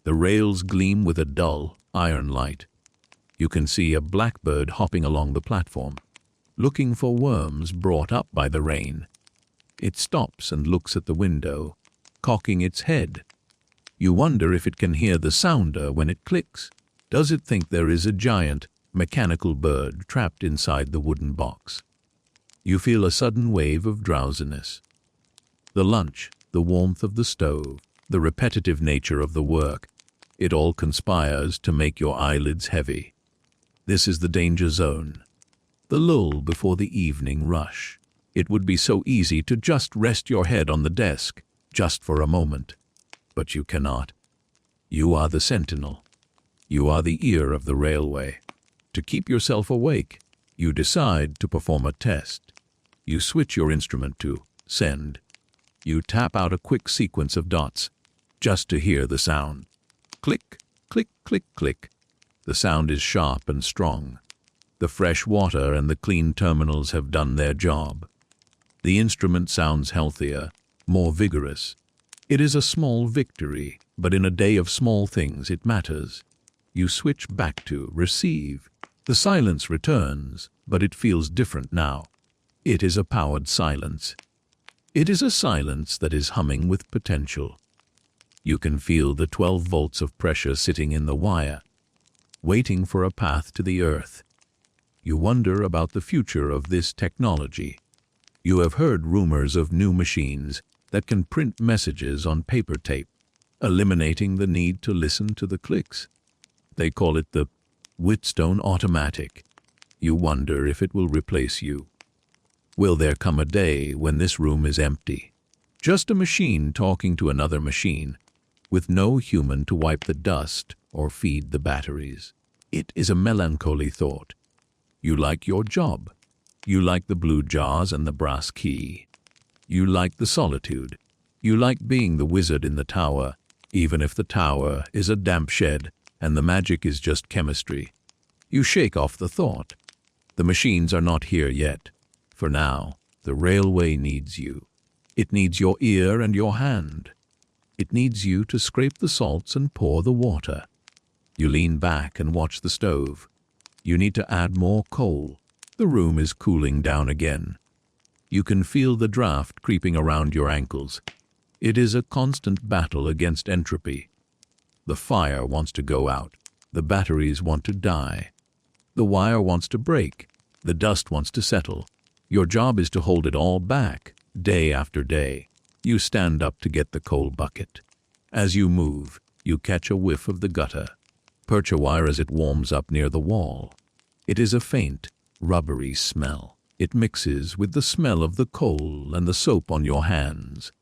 The rails gleam with a dull, iron light. You can see a blackbird hopping along the platform, looking for worms brought up by the rain. It stops and looks at the window, cocking its head. You wonder if it can hear the sounder when it clicks. Does it think there is a giant, mechanical bird trapped inside the wooden box? You feel a sudden wave of drowsiness. The lunch, the warmth of the stove, the repetitive nature of the work, it all conspires to make your eyelids heavy. This is the danger zone, the lull before the evening rush. It would be so easy to just rest your head on the desk, just for a moment. But you cannot. You are the sentinel. You are the ear of the railway. To keep yourself awake, you decide to perform a test. You switch your instrument to send. You tap out a quick sequence of dots, just to hear the sound. Click, click, click, click. The sound is sharp and strong. The fresh water and the clean terminals have done their job. The instrument sounds healthier, more vigorous. It is a small victory, but in a day of small things it matters. You switch back to receive. The silence returns, but it feels different now. It is a powered silence. It is a silence that is humming with potential. You can feel the 12 volts of pressure sitting in the wire, waiting for a path to the earth. You wonder about the future of this technology. You have heard rumors of new machines that can print messages on paper tape, eliminating the need to listen to the clicks. They call it the Whetstone Automatic. You wonder if it will replace you. Will there come a day when this room is empty? Just a machine talking to another machine, with no human to wipe the dust or feed the batteries. It is a melancholy thought. You like your job. You like the blue jars and the brass key. You like the solitude. You like being the wizard in the tower, even if the tower is a damp shed and the magic is just chemistry. You shake off the thought. The machines are not here yet. For now, the railway needs you. It needs your ear and your hand. It needs you to scrape the salts and pour the water. You lean back and watch the stove. You need to add more coal. The room is cooling down again. You can feel the draft creeping around your ankles. It is a constant battle against entropy. The fire wants to go out. The batteries want to die. The wire wants to break. The dust wants to settle. Your job is to hold it all back, day after day. You stand up to get the coal bucket. As you move, you catch a whiff of the gutter. Perch a wire as it warms up near the wall. It is a faint, rubbery smell. It mixes with the smell of the coal and the soap on your hands.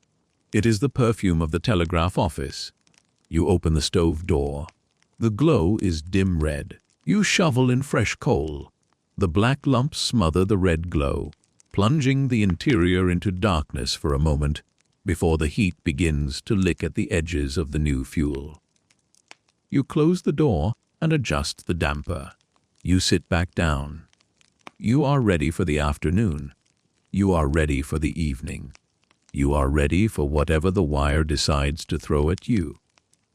It is the perfume of the telegraph office. You open the stove door. The glow is dim red. You shovel in fresh coal. The black lumps smother the red glow, plunging the interior into darkness for a moment before the heat begins to lick at the edges of the new fuel. You close the door and adjust the damper. You sit back down. You are ready for the afternoon. You are ready for the evening. You are ready for whatever the wire decides to throw at you.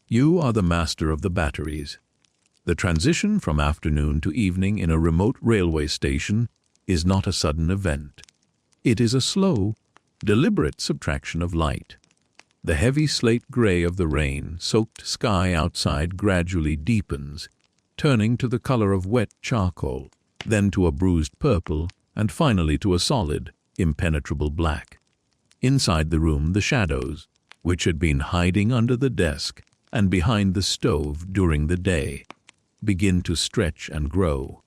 You are the master of the batteries. The transition from afternoon to evening in a remote railway station is not a sudden event. It is a slow, deliberate subtraction of light. The heavy slate gray of the rain-soaked sky outside gradually deepens, turning to the color of wet charcoal, then to a bruised purple, and finally to a solid, impenetrable black. Inside the room, the shadows, which had been hiding under the desk and behind the stove during the day, begin to stretch and grow.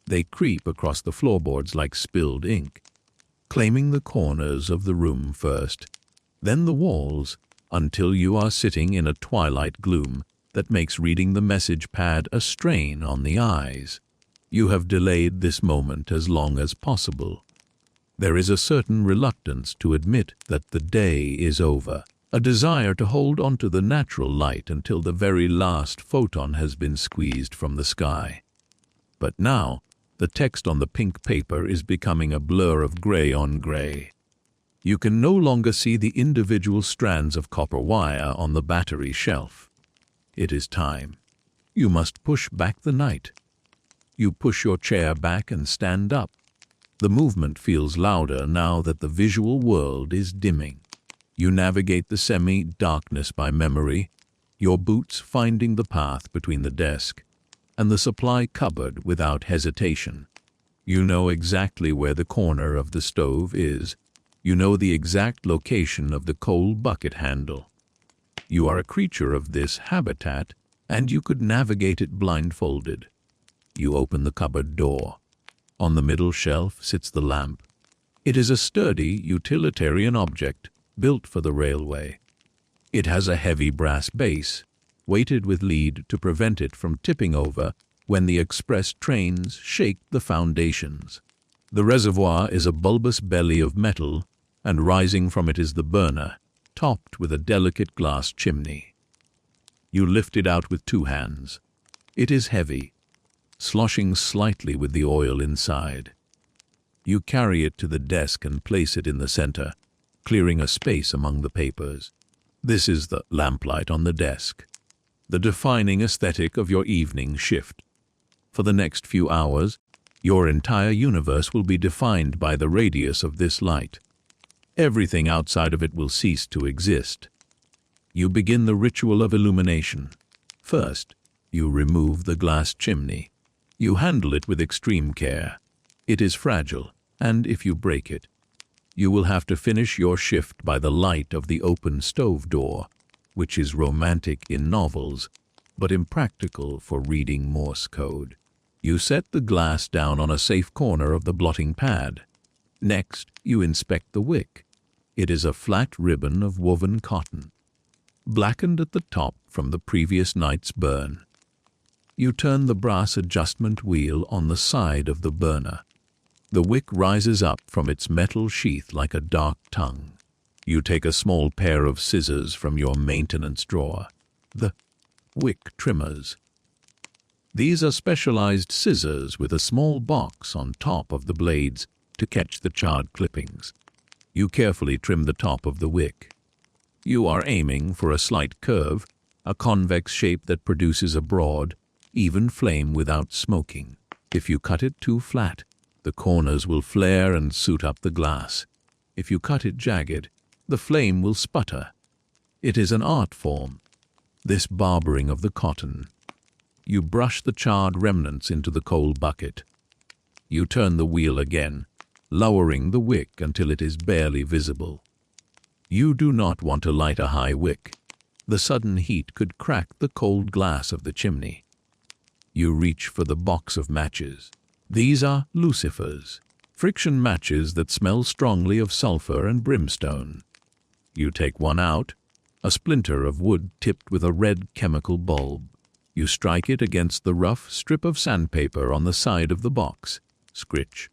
They creep across the floorboards like spilled ink, claiming the corners of the room first, then the walls, until you are sitting in a twilight gloom that makes reading the message pad a strain on the eyes. You have delayed this moment as long as possible. There is a certain reluctance to admit that the day is over, a desire to hold onto the natural light until the very last photon has been squeezed from the sky. But now, the text on the pink paper is becoming a blur of gray on gray. You can no longer see the individual strands of copper wire on the battery shelf. It is time. You must push back the night. You push your chair back and stand up. The movement feels louder now that the visual world is dimming. You navigate the semi-darkness by memory, your boots finding the path between the desk and the supply cupboard without hesitation. You know exactly where the corner of the stove is. You know the exact location of the coal bucket handle. You are a creature of this habitat, and you could navigate it blindfolded. You open the cupboard door. On the middle shelf sits the lamp. It is a sturdy, utilitarian object built for the railway. It has a heavy brass base, weighted with lead to prevent it from tipping over when the express trains shake the foundations. The reservoir is a bulbous belly of metal, and rising from it is the burner, topped with a delicate glass chimney. You lift it out with 2 hands. It is heavy, sloshing slightly with the oil inside. You carry it to the desk and place it in the center, clearing a space among the papers. This is the lamplight on the desk, the defining aesthetic of your evening shift. For the next few hours, your entire universe will be defined by the radius of this light. Everything outside of it will cease to exist. You begin the ritual of illumination. First, you remove the glass chimney. You handle it with extreme care. It is fragile, and if you break it, you will have to finish your shift by the light of the open stove door, which is romantic in novels, but impractical for reading Morse code. You set the glass down on a safe corner of the blotting pad. Next, you inspect the wick. It is a flat ribbon of woven cotton, blackened at the top from the previous night's burn. You turn the brass adjustment wheel on the side of the burner. The wick rises up from its metal sheath like a dark tongue. You take a small pair of scissors from your maintenance drawer, the wick trimmers. These are specialized scissors with a small box on top of the blades to catch the charred clippings. You carefully trim the top of the wick. You are aiming for a slight curve, a convex shape that produces a broad, even flame without smoking. If you cut it too flat, the corners will flare and soot up the glass. If you cut it jagged, the flame will sputter. It is an art form, this barbering of the cotton. You brush the charred remnants into the coal bucket. You turn the wheel again, lowering the wick until it is barely visible. You do not want to light a high wick. The sudden heat could crack the cold glass of the chimney. You reach for the box of matches. These are lucifers, friction matches that smell strongly of sulfur and brimstone. You take one out, a splinter of wood tipped with a red chemical bulb. You strike it against the rough strip of sandpaper on the side of the box. Scritch.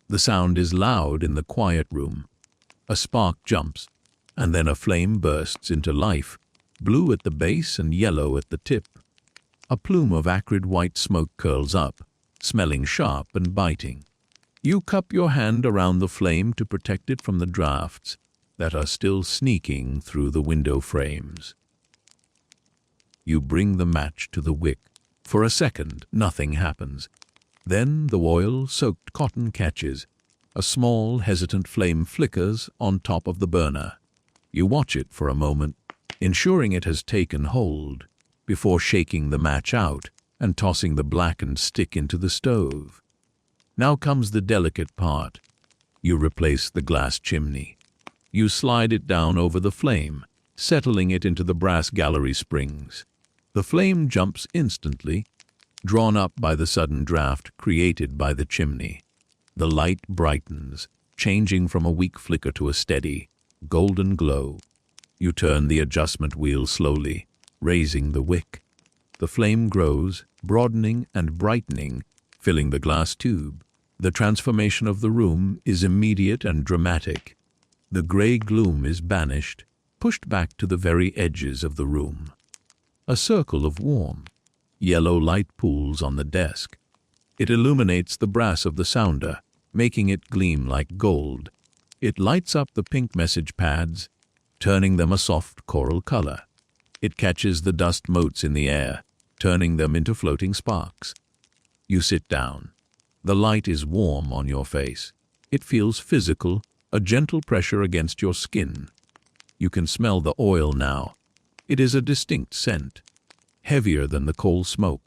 The sound is loud in the quiet room. A spark jumps, and then a flame bursts into life, blue at the base and yellow at the tip. A plume of acrid white smoke curls up, smelling sharp and biting. You cup your hand around the flame to protect it from the drafts that are still sneaking through the window frames. You bring the match to the wick. For a second, nothing happens. Then the oil-soaked cotton catches. A small, hesitant flame flickers on top of the burner. You watch it for a moment, ensuring it has taken hold, before shaking the match out and tossing the blackened stick into the stove. Now comes the delicate part. You replace the glass chimney. You slide it down over the flame, settling it into the brass gallery springs. The flame jumps instantly, drawn up by the sudden draft created by the chimney. The light brightens, changing from a weak flicker to a steady, golden glow. You turn the adjustment wheel slowly, raising the wick. The flame grows, broadening and brightening, filling the glass tube. The transformation of the room is immediate and dramatic. The gray gloom is banished, pushed back to the very edges of the room. A circle of warm, yellow light pools on the desk. It illuminates the brass of the sounder, making it gleam like gold. It lights up the pink message pads, turning them a soft coral color. It catches the dust motes in the air, turning them into floating sparks. You sit down. The light is warm on your face. It feels physical, a gentle pressure against your skin. You can smell the oil now. It is a distinct scent, heavier than the coal smoke,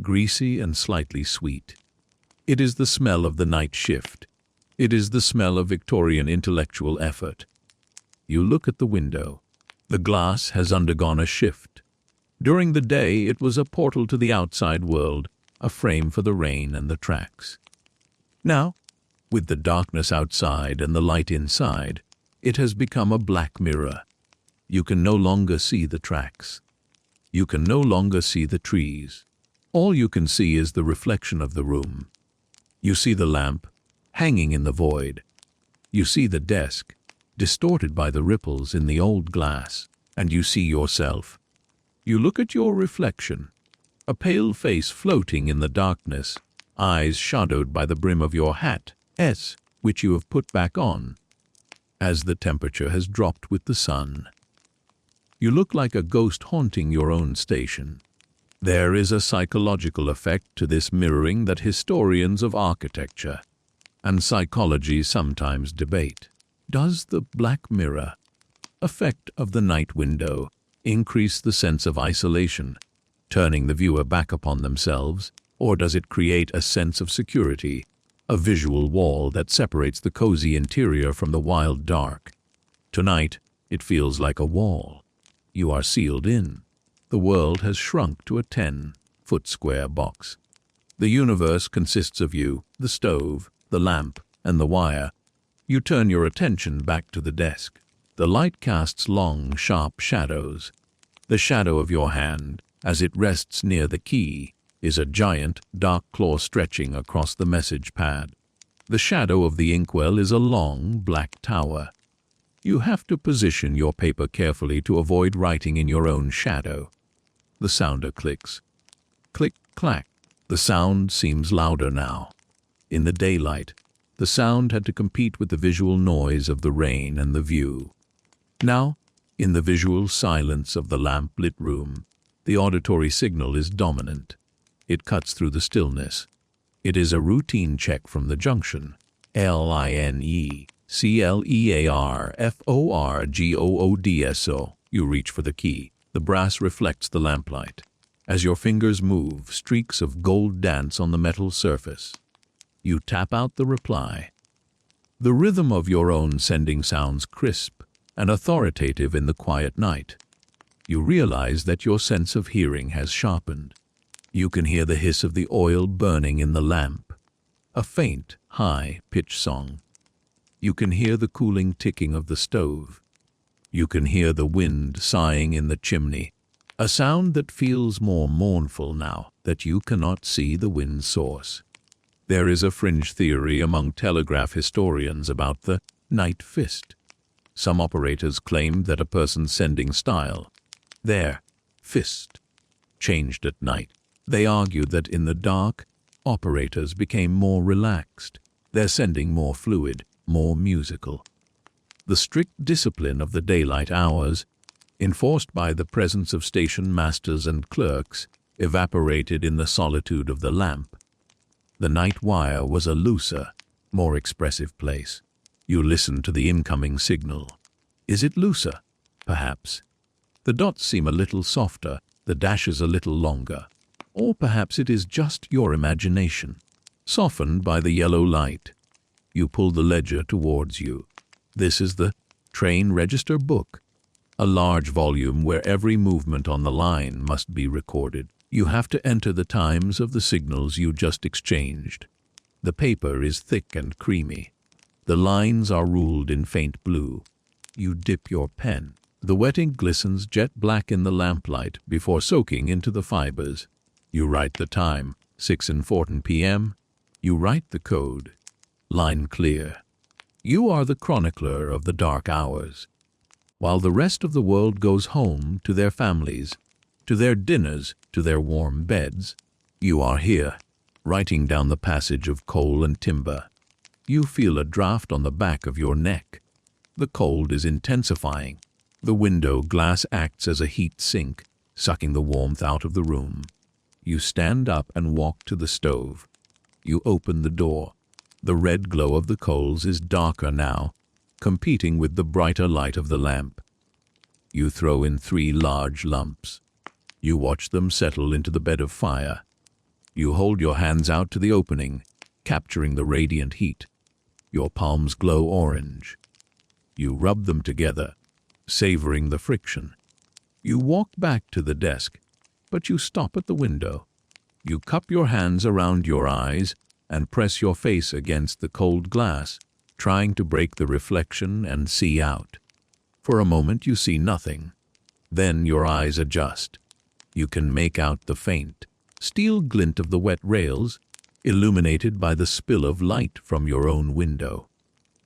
greasy and slightly sweet. It is the smell of the night shift. It is the smell of Victorian intellectual effort. You look at the window. The glass has undergone a shift. During the day, it was a portal to the outside world, a frame for the rain and the tracks. Now, with the darkness outside and the light inside, it has become a black mirror. You can no longer see the tracks. You can no longer see the trees. All you can see is the reflection of the room. You see the lamp, hanging in the void. You see the desk, distorted by the ripples in the old glass, and you see yourself. You look at your reflection, a pale face floating in the darkness, eyes shadowed by the brim of your hat, which you have put back on, as the temperature has dropped with the sun. You look like a ghost haunting your own station. There is a psychological effect to this mirroring that historians of architecture and psychology sometimes debate. Does the black mirror effect of the night window increase the sense of isolation, turning the viewer back upon themselves, or does it create a sense of security, a visual wall that separates the cozy interior from the wild dark? Tonight, it feels like a wall. You are sealed in. The world has shrunk to a 10-foot square box. The universe consists of you, the stove, the lamp, and the wire. You turn your attention back to the desk. The light casts long, sharp shadows. The shadow of your hand, as it rests near the key, is a giant, dark claw stretching across the message pad. The shadow of the inkwell is a long, black tower. You have to position your paper carefully to avoid writing in your own shadow. The sounder clicks. Click, clack. The sound seems louder now. In the daylight, the sound had to compete with the visual noise of the rain and the view. Now, in the visual silence of the lamp-lit room, the auditory signal is dominant. It cuts through the stillness. It is a routine check from the junction. LINECLEARFORGOODSO. You reach for the key. The brass reflects the lamplight. As your fingers move, streaks of gold dance on the metal surface. You tap out the reply. The rhythm of your own sending sounds crisp and authoritative in the quiet night. You realize that your sense of hearing has sharpened. You can hear the hiss of the oil burning in the lamp, a faint, high-pitched song. You can hear the cooling ticking of the stove. You can hear the wind sighing in the chimney, a sound that feels more mournful now that you cannot see the wind's source. There is a fringe theory among telegraph historians about the night fist. Some operators claim that a person's sending style, their fist, changed at night. They argued that in the dark, operators became more relaxed, their sending more fluid, more musical. The strict discipline of the daylight hours, enforced by the presence of station masters and clerks, evaporated in the solitude of the lamp. The night wire was a looser, more expressive place. You listen to the incoming signal. Is it looser? Perhaps. The dots seem a little softer, the dashes a little longer. Or perhaps it is just your imagination, softened by the yellow light. You pull the ledger towards you. This is the Train register book. A large volume where every movement on the line must be recorded. You have to enter the times of the signals you just exchanged. The paper is thick and creamy. The lines are ruled in faint blue. You dip your pen. The wet ink glistens jet black in the lamplight before soaking into the fibers. You write the time, 6:14 p.m. You write the code. Line clear. You are the chronicler of the dark hours. While the rest of the world goes home to their families, to their dinners, to their warm beds, you are here, writing down the passage of coal and timber. You feel a draft on the back of your neck. The cold is intensifying. The window glass acts as a heat sink, sucking the warmth out of the room. You stand up and walk to the stove. You open the door. The red glow of the coals is darker now, competing with the brighter light of the lamp. You throw in 3 large lumps. You watch them settle into the bed of fire. You hold your hands out to the opening, capturing the radiant heat. Your palms glow orange. You rub them together, savoring the friction. You walk back to the desk, but you stop at the window. You cup your hands around your eyes and press your face against the cold glass, trying to break the reflection and see out. For a moment you see nothing. Then your eyes adjust. You can make out the faint, steel glint of the wet rails, illuminated by the spill of light from your own window.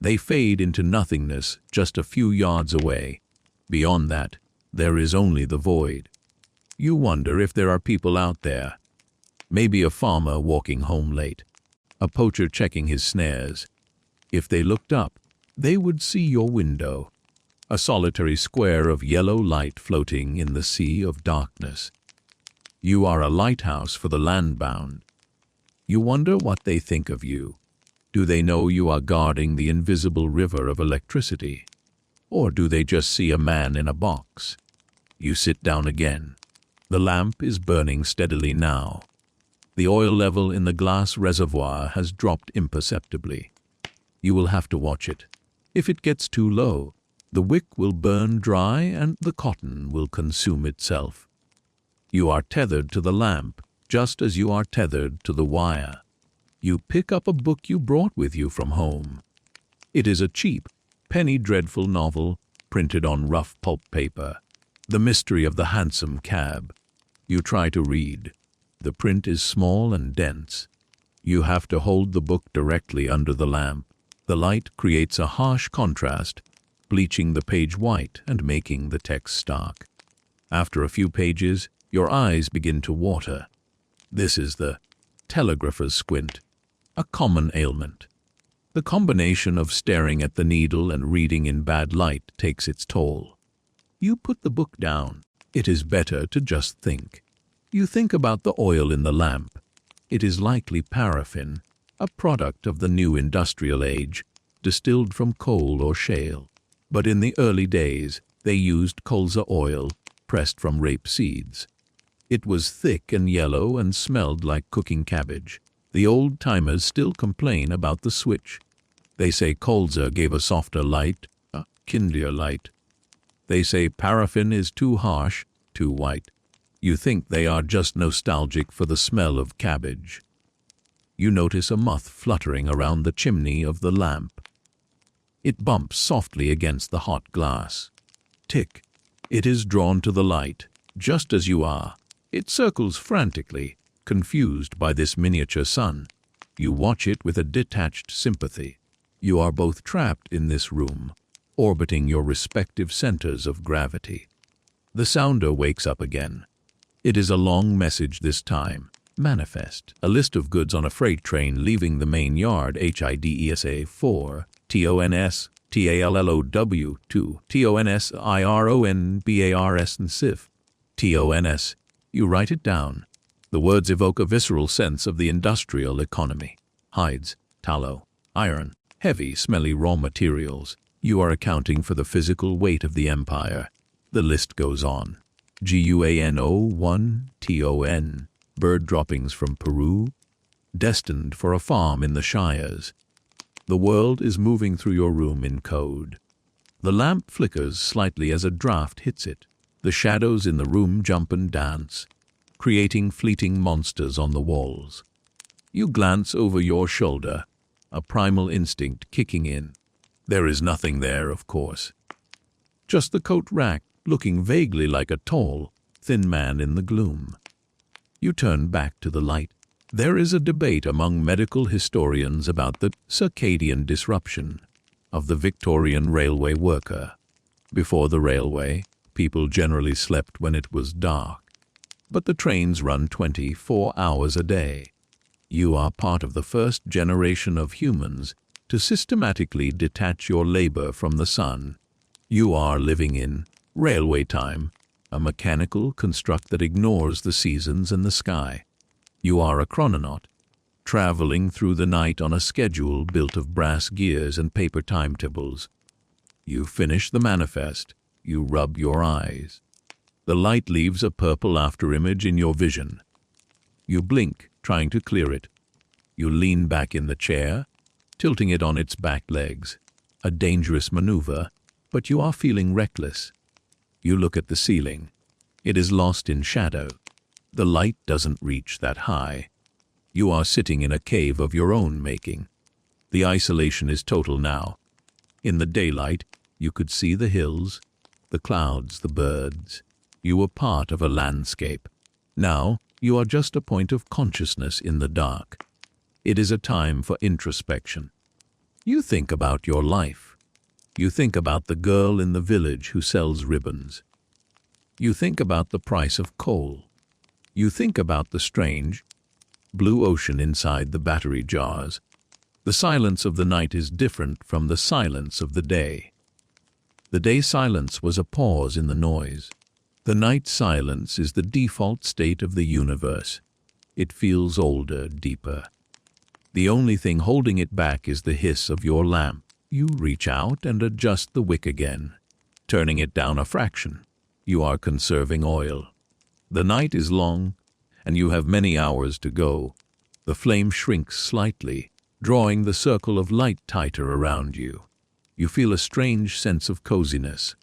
They fade into nothingness just a few yards away. Beyond that, there is only the void. You wonder if there are people out there. Maybe a farmer walking home late, a poacher checking his snares. If they looked up, they would see your window, a solitary square of yellow light floating in the sea of darkness. You are a lighthouse for the landbound. You wonder what they think of you. Do they know you are guarding the invisible river of electricity? Or do they just see a man in a box? You sit down again. The lamp is burning steadily now. The oil level in the glass reservoir has dropped imperceptibly. You will have to watch it. If it gets too low, the wick will burn dry and the cotton will consume itself. You are tethered to the lamp, just as you are tethered to the wire. You pick up a book you brought with you from home. It is a cheap, penny-dreadful novel printed on rough pulp paper. The Mystery of the Hansom Cab. You try to read. The print is small and dense. You have to hold the book directly under the lamp. The light creates a harsh contrast, bleaching the page white and making the text stark. After a few pages, your eyes begin to water. This is the telegrapher's squint, a common ailment. The combination of staring at the needle and reading in bad light takes its toll. You put the book down. It is better to just think. You think about the oil in the lamp. It is likely paraffin, a product of the new industrial age, distilled from coal or shale. But in the early days, they used colza oil, pressed from rape seeds. It was thick and yellow and smelled like cooking cabbage. The old-timers still complain about the switch. They say colza gave a softer light, a kindlier light. They say paraffin is too harsh, too white. You think they are just nostalgic for the smell of cabbage. You notice a moth fluttering around the chimney of the lamp. It bumps softly against the hot glass. Tick. It is drawn to the light, just as you are. It circles frantically, confused by this miniature sun. You watch it with a detached sympathy. You are both trapped in this room, orbiting your respective centers of gravity. The sounder wakes up again. It is a long message this time. Manifest. A list of goods on a freight train leaving the main yard HIDESA 4, TONS, TALLOW 2, TONS, IRONBARS and SIF. TONS. You write it down. The words evoke a visceral sense of the industrial economy. Hides, tallow, iron, heavy, smelly raw materials. You are accounting for the physical weight of the empire. The list goes on. GUANO1 TON, bird droppings from Peru, destined for a farm in the Shires. The world is moving through your room in code. The lamp flickers slightly as a draft hits it. The shadows in the room jump and dance, creating fleeting monsters on the walls. You glance over your shoulder, a primal instinct kicking in. There is nothing there, of course. Just the coat rack, looking vaguely like a tall, thin man in the gloom. You turn back to the light. There is a debate among medical historians about the circadian disruption of the Victorian railway worker. Before the railway, people generally slept when it was dark. But the trains run 24 hours a day. You are part of the first generation of humans to systematically detach your labor from the sun. You are living in railway time, a mechanical construct that ignores the seasons and the sky. You are a chrononaut, traveling through the night on a schedule built of brass gears and paper timetables. You finish the manifest. You rub your eyes. The light leaves a purple afterimage in your vision. You blink, trying to clear it. You lean back in the chair, tilting it on its back legs. A dangerous maneuver, but you are feeling reckless. You look at the ceiling. It is lost in shadow. The light doesn't reach that high. You are sitting in a cave of your own making. The isolation is total now. In the daylight, you could see the hills, the clouds, the birds. You were part of a landscape. Now, you are just a point of consciousness in the dark. It is a time for introspection. You think about your life. You think about the girl in the village who sells ribbons. You think about the price of coal. You think about the strange, blue ocean inside the battery jars. The silence of the night is different from the silence of the day. The day silence was a pause in the noise. The night silence is the default state of the universe. It feels older, deeper. The only thing holding it back is the hiss of your lamp. You reach out and adjust the wick again, turning it down a fraction. You are conserving oil. The night is long, and you have many hours to go. The flame shrinks slightly, drawing the circle of light tighter around you. You feel a strange sense of coziness.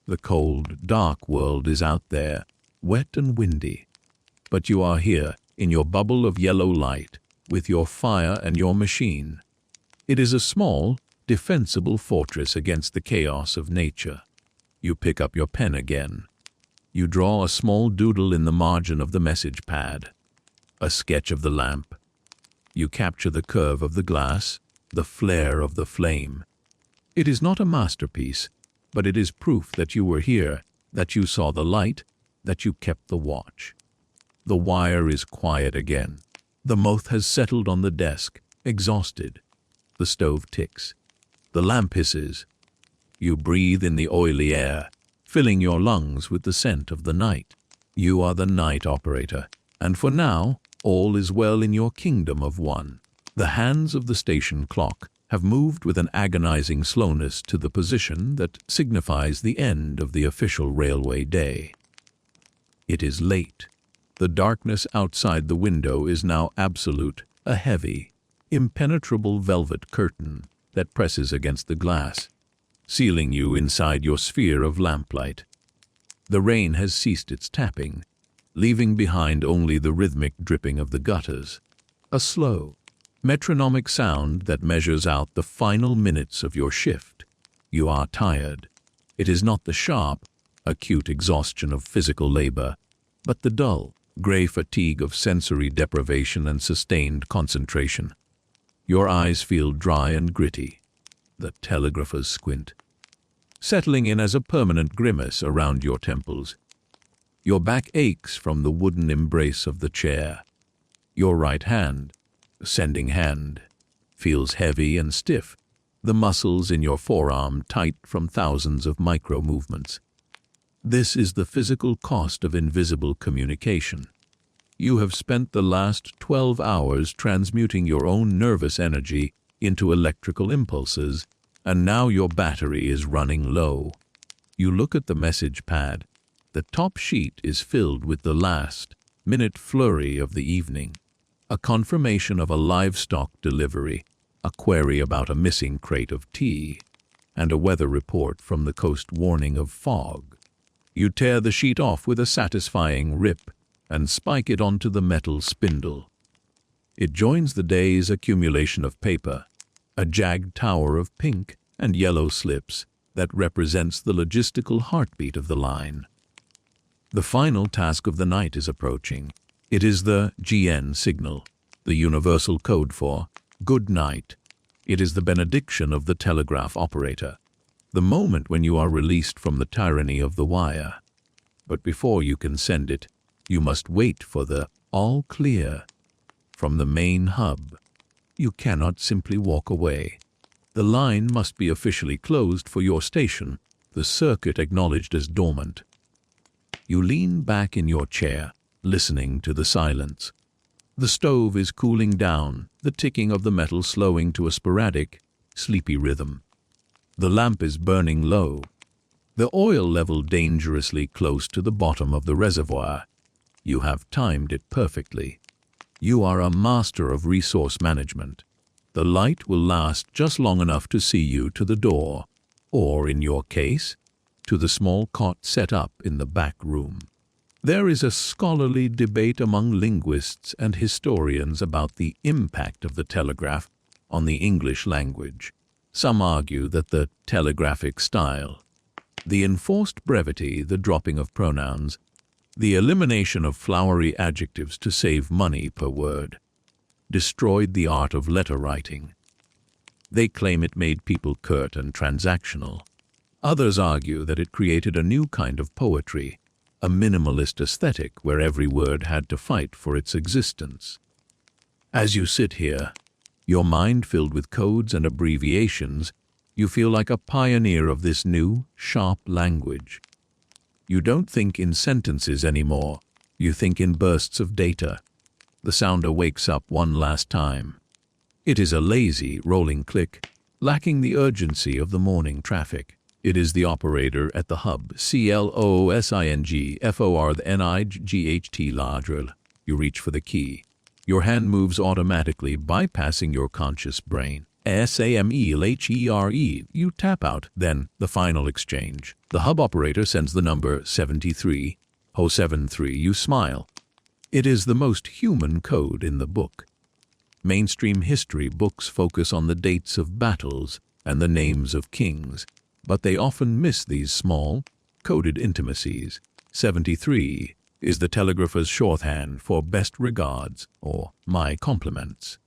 The cold, dark world is out there, wet and windy. But you are here, in your bubble of yellow light, with your fire and your machine. It is a small, defensible fortress against the chaos of nature. You pick up your pen again. You draw a small doodle in the margin of the message pad. A sketch of the lamp. You capture the curve of the glass, the flare of the flame. It is not a masterpiece, but it is proof that you were here, that you saw the light, that you kept the watch. The wire is quiet again. The moth has settled on the desk, exhausted. The stove ticks. The lamp hisses. You breathe in the oily air, filling your lungs with the scent of the night. You are the night operator, and for now, all is well in your kingdom of one. The hands of the station clock have moved with an agonizing slowness to the position that signifies the end of the official railway day. It is late. The darkness outside the window is now absolute, a heavy, impenetrable velvet curtain that presses against the glass, sealing you inside your sphere of lamplight. The rain has ceased its tapping, leaving behind only the rhythmic dripping of the gutters, a slow, metronomic sound that measures out the final minutes of your shift. You are tired. It is not the sharp, acute exhaustion of physical labor, but the dull, gray fatigue of sensory deprivation and sustained concentration. Your eyes feel dry and gritty. The telegraphers squint, settling in as a permanent grimace around your temples. Your back aches from the wooden embrace of the chair. Your right hand, sending hand, feels heavy and stiff, the muscles in your forearm tight from thousands of micro-movements. This is the physical cost of invisible communication. You have spent the last 12 hours transmuting your own nervous energy into electrical impulses, and now your battery is running low. You look at the message pad. The top sheet is filled with the last-minute flurry of the evening. A confirmation of a livestock delivery, a query about a missing crate of tea, and a weather report from the coast warning of fog. You tear the sheet off with a satisfying rip and spike it onto the metal spindle. It joins the day's accumulation of paper, a jagged tower of pink and yellow slips that represents the logistical heartbeat of the line. The final task of the night is approaching. It is the GN signal, the universal code for good night. It is the benediction of the telegraph operator, the moment when you are released from the tyranny of the wire. But before you can send it, you must wait for the all clear from the main hub. You cannot simply walk away. The line must be officially closed for your station, the circuit acknowledged as dormant. You lean back in your chair, listening to the silence. The stove is cooling down, the ticking of the metal slowing to a sporadic, sleepy rhythm. The lamp is burning low, the oil level dangerously close to the bottom of the reservoir. You have timed it perfectly. You are a master of resource management. The light will last just long enough to see you to the door, or in your case, to the small cot set up in the back room. There is a scholarly debate among linguists and historians about the impact of the telegraph on the English language. Some argue that the telegraphic style, the enforced brevity, the dropping of pronouns, the elimination of flowery adjectives to save money per word, destroyed the art of letter writing. They claim it made people curt and transactional. Others argue that it created a new kind of poetry, a minimalist aesthetic where every word had to fight for its existence. As you sit here, your mind filled with codes and abbreviations, you feel like a pioneer of this new, sharp language. You don't think in sentences anymore, you think in bursts of data. The sounder wakes up one last time. It is a lazy, rolling click, lacking the urgency of the morning traffic. It is the operator at the hub, CLOSINGFORNIGHT larger. You reach for the key. Your hand moves automatically, bypassing your conscious brain. SAMELHERE, you tap out, then the final exchange. The hub operator sends the number 73, you smile. It is the most human code in the book. Mainstream history books focus on the dates of battles and the names of kings, but they often miss these small, coded intimacies. 73 is the telegrapher's shorthand for best regards or my compliments.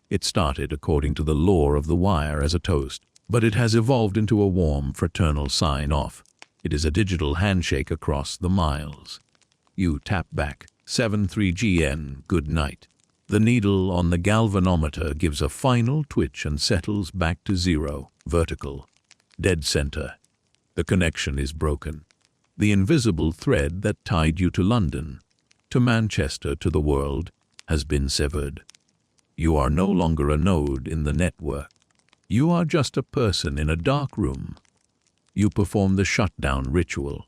It started, according to the lore of the wire, as a toast, but it has evolved into a warm, fraternal sign-off. It is a digital handshake across the miles. You tap back, 73GN, good night. The needle on the galvanometer gives a final twitch and settles back to 0, vertical. Dead center. The connection is broken. The invisible thread that tied you to London, to Manchester, to the world, has been severed. You are no longer a node in the network. You are just a person in a dark room. You perform the shutdown ritual.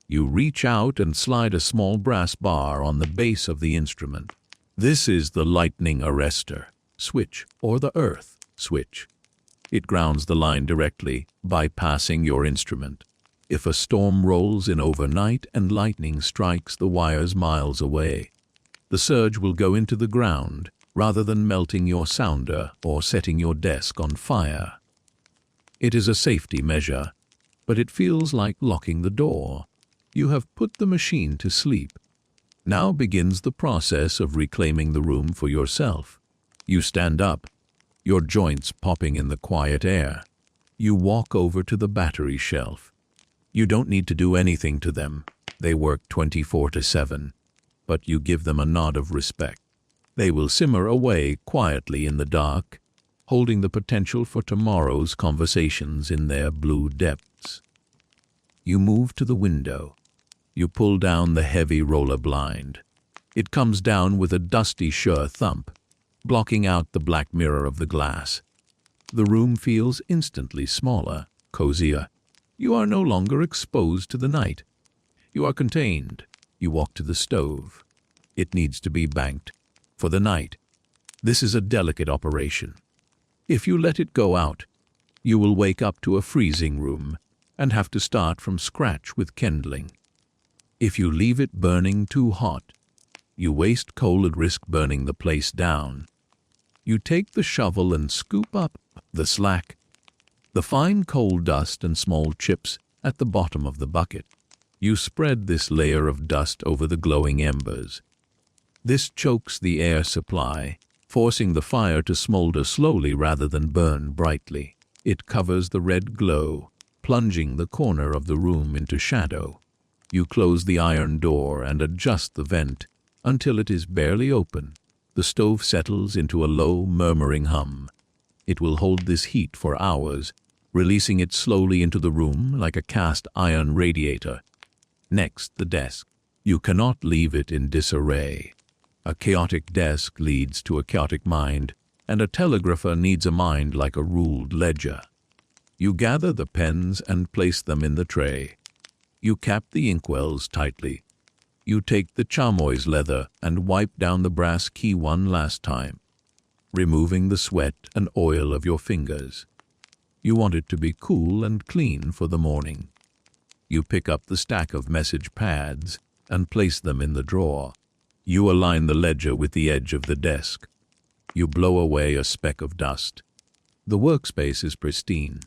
You reach out and slide a small brass bar on the base of the instrument. This is the lightning arrestor switch, or the earth switch. It grounds the line directly, bypassing your instrument. If a storm rolls in overnight and lightning strikes the wires miles away, the surge will go into the ground rather than melting your sounder or setting your desk on fire. It is a safety measure, but it feels like locking the door. You have put the machine to sleep. Now begins the process of reclaiming the room for yourself. You stand up, your joints popping in the quiet air. You walk over to the battery shelf. You don't need to do anything to them. They work 24/7, but you give them a nod of respect. They will simmer away quietly in the dark, holding the potential for tomorrow's conversations in their blue depths. You move to the window. You pull down the heavy roller blind. It comes down with a dusty, sure thump, blocking out the black mirror of the glass. The room feels instantly smaller, cozier. You are no longer exposed to the night. You are contained. You walk to the stove. It needs to be banked for the night. This is a delicate operation. If you let it go out, You will wake up to a freezing room and have to start from scratch with kindling. If you leave it burning too hot, you waste coal and risk burning the place down. You take the shovel and scoop up the slack, the fine coal dust and small chips at the bottom of the bucket. You spread this layer of dust over the glowing embers. This chokes the air supply, forcing the fire to smolder slowly rather than burn brightly. It covers the red glow, plunging the corner of the room into shadow. You close the iron door and adjust the vent until it is barely open. The stove settles into a low, murmuring hum. It will hold this heat for hours, releasing it slowly into the room like a cast iron radiator. Next, the desk. You cannot leave it in disarray. A chaotic desk leads to a chaotic mind, and a telegrapher needs a mind like a ruled ledger. You gather the pens and place them in the tray. You cap the inkwells tightly. You take the chamois leather and wipe down the brass key one last time, removing the sweat and oil of your fingers. You want it to be cool and clean for the morning. You pick up the stack of message pads and place them in the drawer. You align the ledger with the edge of the desk. You blow away a speck of dust. The workspace is pristine.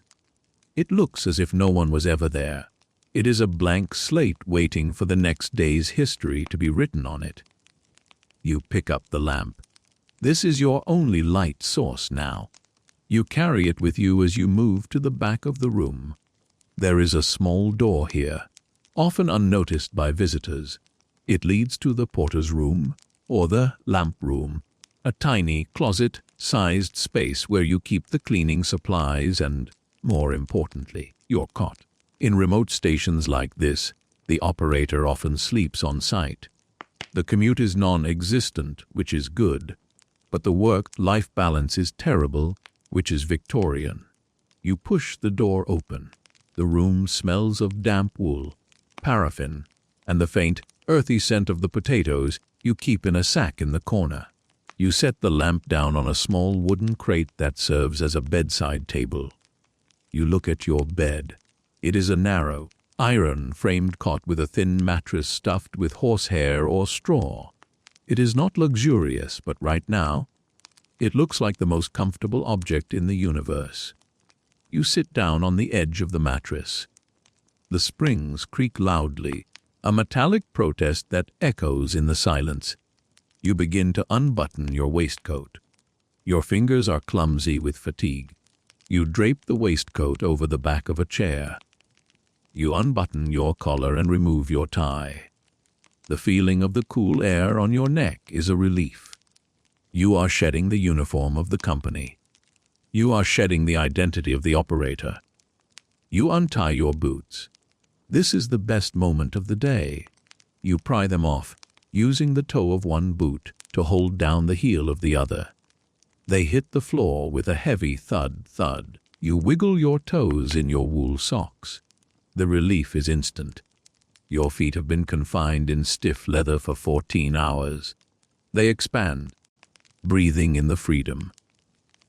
It looks as if no one was ever there. It is a blank slate waiting for the next day's history to be written on it. You pick up the lamp. This is your only light source now. You carry it with you as you move to the back of the room. There is a small door here, often unnoticed by visitors. It leads to the porter's room, or the lamp room, a tiny closet-sized space where you keep the cleaning supplies and, more importantly, your cot. In remote stations like this, the operator often sleeps on site. The commute is non-existent, which is good, but the work-life balance is terrible, which is Victorian. You push the door open. The room smells of damp wool, paraffin, and the faint, earthy scent of the potatoes you keep in a sack in the corner. You set the lamp down on a small wooden crate that serves as a bedside table. You look at your bed. It is a narrow, iron-framed cot with a thin mattress stuffed with horsehair or straw. It is not luxurious, but right now, it looks like the most comfortable object in the universe. You sit down on the edge of the mattress. The springs creak loudly, a metallic protest that echoes in the silence. You begin to unbutton your waistcoat. Your fingers are clumsy with fatigue. You drape the waistcoat over the back of a chair. You unbutton your collar and remove your tie. The feeling of the cool air on your neck is a relief. You are shedding the uniform of the company. You are shedding the identity of the operator. You untie your boots. This is the best moment of the day. You pry them off, using the toe of one boot to hold down the heel of the other. They hit the floor with a heavy thud. You wiggle your toes in your wool socks. The relief is instant. Your feet have been confined in stiff leather for 14 hours. They expand, breathing in the freedom.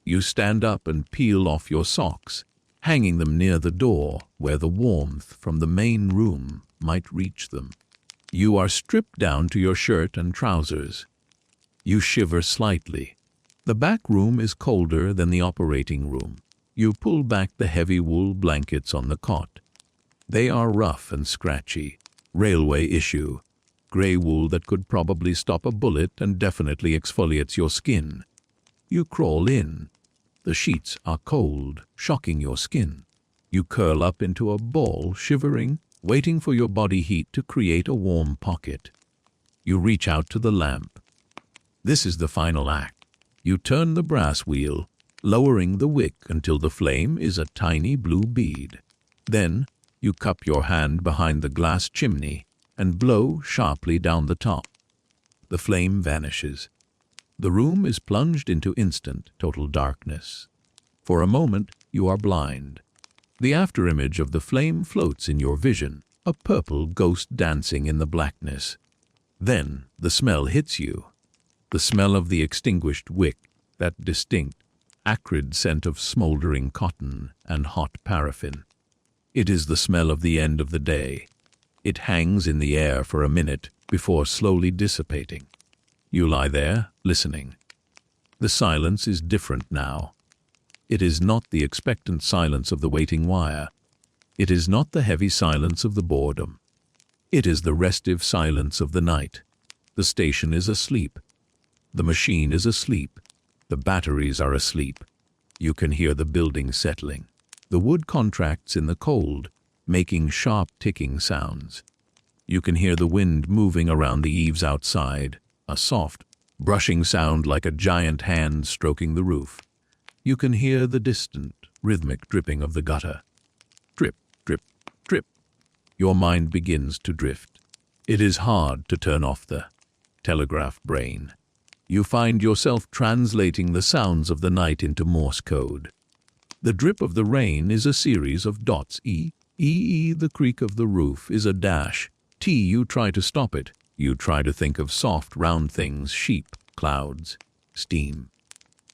You stand up and peel off your socks, hanging them near the door where the warmth from the main room might reach them. You are stripped down to your shirt and trousers. You shiver slightly. The back room is colder than the operating room. You pull back the heavy wool blankets on the cot. They are rough and scratchy, railway issue, gray wool that could probably stop a bullet and definitely exfoliates your skin. You crawl in. The sheets are cold, shocking your skin. You curl up into a ball, shivering, waiting for your body heat to create a warm pocket. You reach out to the lamp. This is the final act. You turn the brass wheel, lowering the wick until the flame is a tiny blue bead. Then, you cup your hand behind the glass chimney and blow sharply down the top. The flame vanishes. The room is plunged into instant, total darkness. For a moment, you are blind. The afterimage of the flame floats in your vision, a purple ghost dancing in the blackness. Then, the smell hits you. The smell of the extinguished wick, that distinct, acrid scent of smoldering cotton and hot paraffin. It is the smell of the end of the day. It hangs in the air for a minute before slowly dissipating. You lie there, listening. The silence is different now. It is not the expectant silence of the waiting wire. It is not the heavy silence of the boredom. It is the restive silence of the night. The station is asleep. The machine is asleep. The batteries are asleep. You can hear the building settling. The wood contracts in the cold, making sharp ticking sounds. You can hear the wind moving around the eaves outside, a soft, brushing sound like a giant hand stroking the roof. You can hear the distant, rhythmic dripping of the gutter. Drip, drip, drip. Your mind begins to drift. It is hard to turn off the telegraph brain. You find yourself translating the sounds of the night into Morse code. The drip of the rain is a series of dots. E, the creak of the roof is a dash. T, you try to stop it. You try to think of soft, round things, sheep, clouds, steam.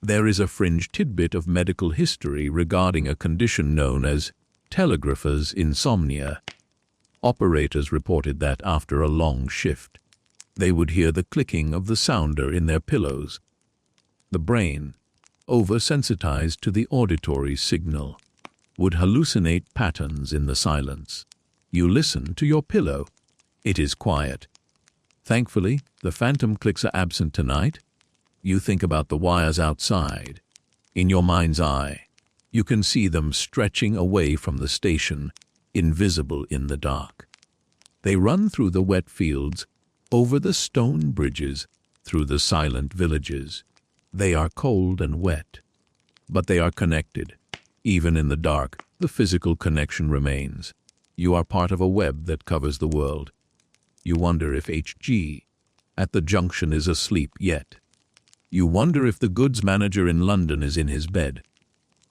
There is a fringe tidbit of medical history regarding a condition known as telegrapher's insomnia. Operators reported that after a long shift, they would hear the clicking of the sounder in their pillows. The brain, oversensitized to the auditory signal, would hallucinate patterns in the silence. You listen to your pillow. It is quiet. Thankfully, the phantom clicks are absent tonight. You think about the wires outside. In your mind's eye, you can see them stretching away from the station, invisible in the dark. They run through the wet fields, over the stone bridges, through the silent villages. They are cold and wet, but they are connected. Even in the dark, the physical connection remains. You are part of a web that covers the world. You wonder if HG at the junction is asleep yet. You wonder if the goods manager in London is in his bed.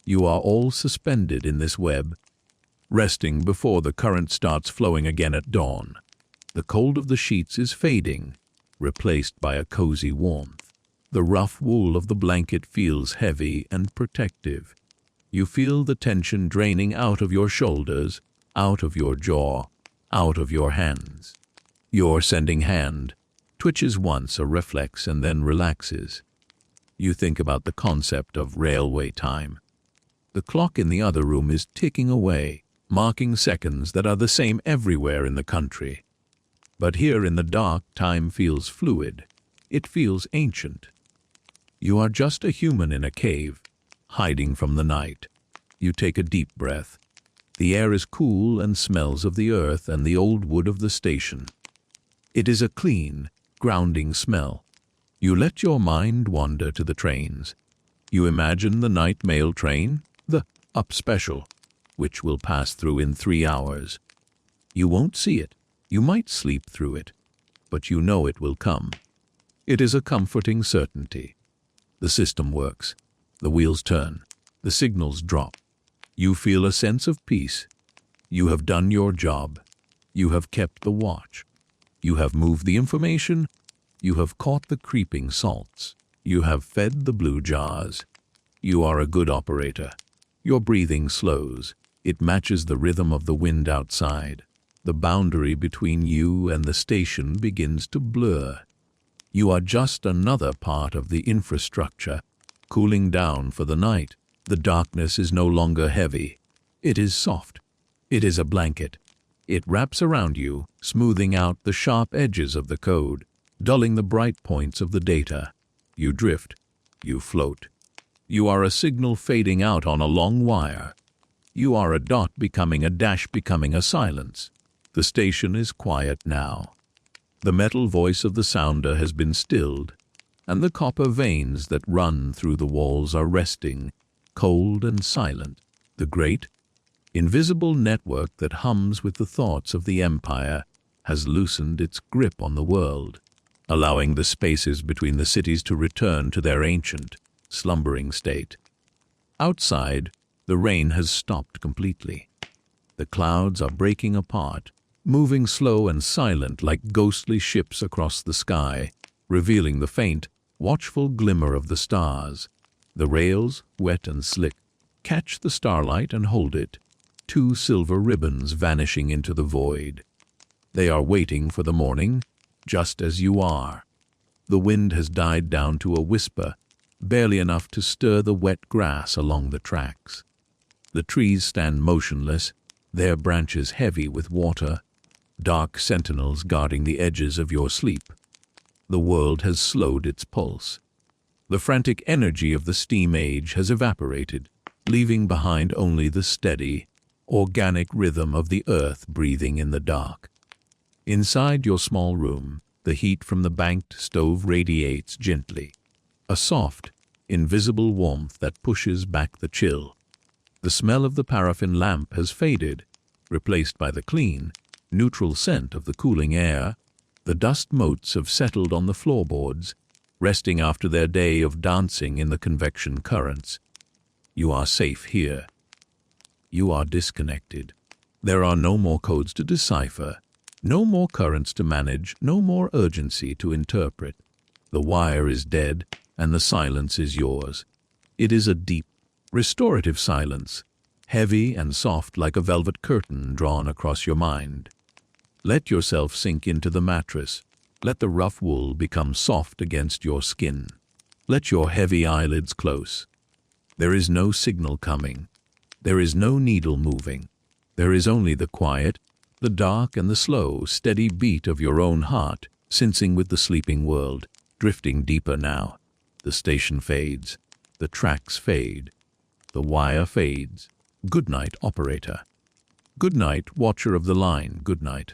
You are all suspended in this web, resting before the current starts flowing again at dawn. The cold of the sheets is fading, replaced by a cozy warmth. The rough wool of the blanket feels heavy and protective. You feel the tension draining out of your shoulders, out of your jaw, out of your hands. Your sending hand twitches once, a reflex, and then relaxes. You think about the concept of railway time. The clock in the other room is ticking away, marking seconds that are the same everywhere in the country. But here in the dark, time feels fluid. It feels ancient. You are just a human in a cave, hiding from the night. You take a deep breath. The air is cool and smells of the earth and the old wood of the station. It is a clean, grounding smell. You let your mind wander to the trains. You imagine the night mail train, the up special, which will pass through in 3 hours. You won't see it. You might sleep through it, but you know it will come. It is a comforting certainty. The system works. The wheels turn. The signals drop. You feel a sense of peace. You have done your job. You have kept the watch. You have moved the information. You have caught the creeping salts. You have fed the blue jars. You are a good operator. Your breathing slows. It matches the rhythm of the wind outside. The boundary between you and the station begins to blur. You are just another part of the infrastructure, cooling down for the night. The darkness is no longer heavy. It is soft. It is a blanket. It wraps around you, smoothing out the sharp edges of the code, dulling the bright points of the data. You drift. You float. You are a signal fading out on a long wire. You are a dot becoming a dash, becoming a silence. The station is quiet now. The metal voice of the sounder has been stilled, and the copper veins that run through the walls are resting, cold and silent. The great, invisible network that hums with the thoughts of the empire has loosened its grip on the world, allowing the spaces between the cities to return to their ancient, slumbering state. Outside, the rain has stopped completely. The clouds are breaking apart, moving slow and silent like ghostly ships across the sky, revealing the faint, watchful glimmer of the stars. The rails, wet and slick, catch the starlight and hold it, two silver ribbons vanishing into the void. They are waiting for the morning, just as you are. The wind has died down to a whisper, barely enough to stir the wet grass along the tracks. The trees stand motionless, their branches heavy with water, dark sentinels guarding the edges of your sleep. The world has slowed its pulse. The frantic energy of the steam age has evaporated, leaving behind only the steady, organic rhythm of the earth breathing in the dark. Inside your small room, the heat from the banked stove radiates gently, a soft, invisible warmth that pushes back the chill. The smell of the paraffin lamp has faded, replaced by the clean, neutral scent of the cooling air. The dust motes have settled on the floorboards, resting after their day of dancing in the convection currents. You are safe here. You are disconnected. There are no more codes to decipher, no more currents to manage, no more urgency to interpret. The wire is dead, and the silence is yours. It is a deep, restorative silence, heavy and soft like a velvet curtain drawn across your mind. Let yourself sink into the mattress. Let the rough wool become soft against your skin. Let your heavy eyelids close. There is no signal coming. There is no needle moving. There is only the quiet, the dark and the slow, steady beat of your own heart, sensing with the sleeping world, drifting deeper now. The station fades. The tracks fade. The wire fades. Good night, operator. Good night, watcher of the line. Good night.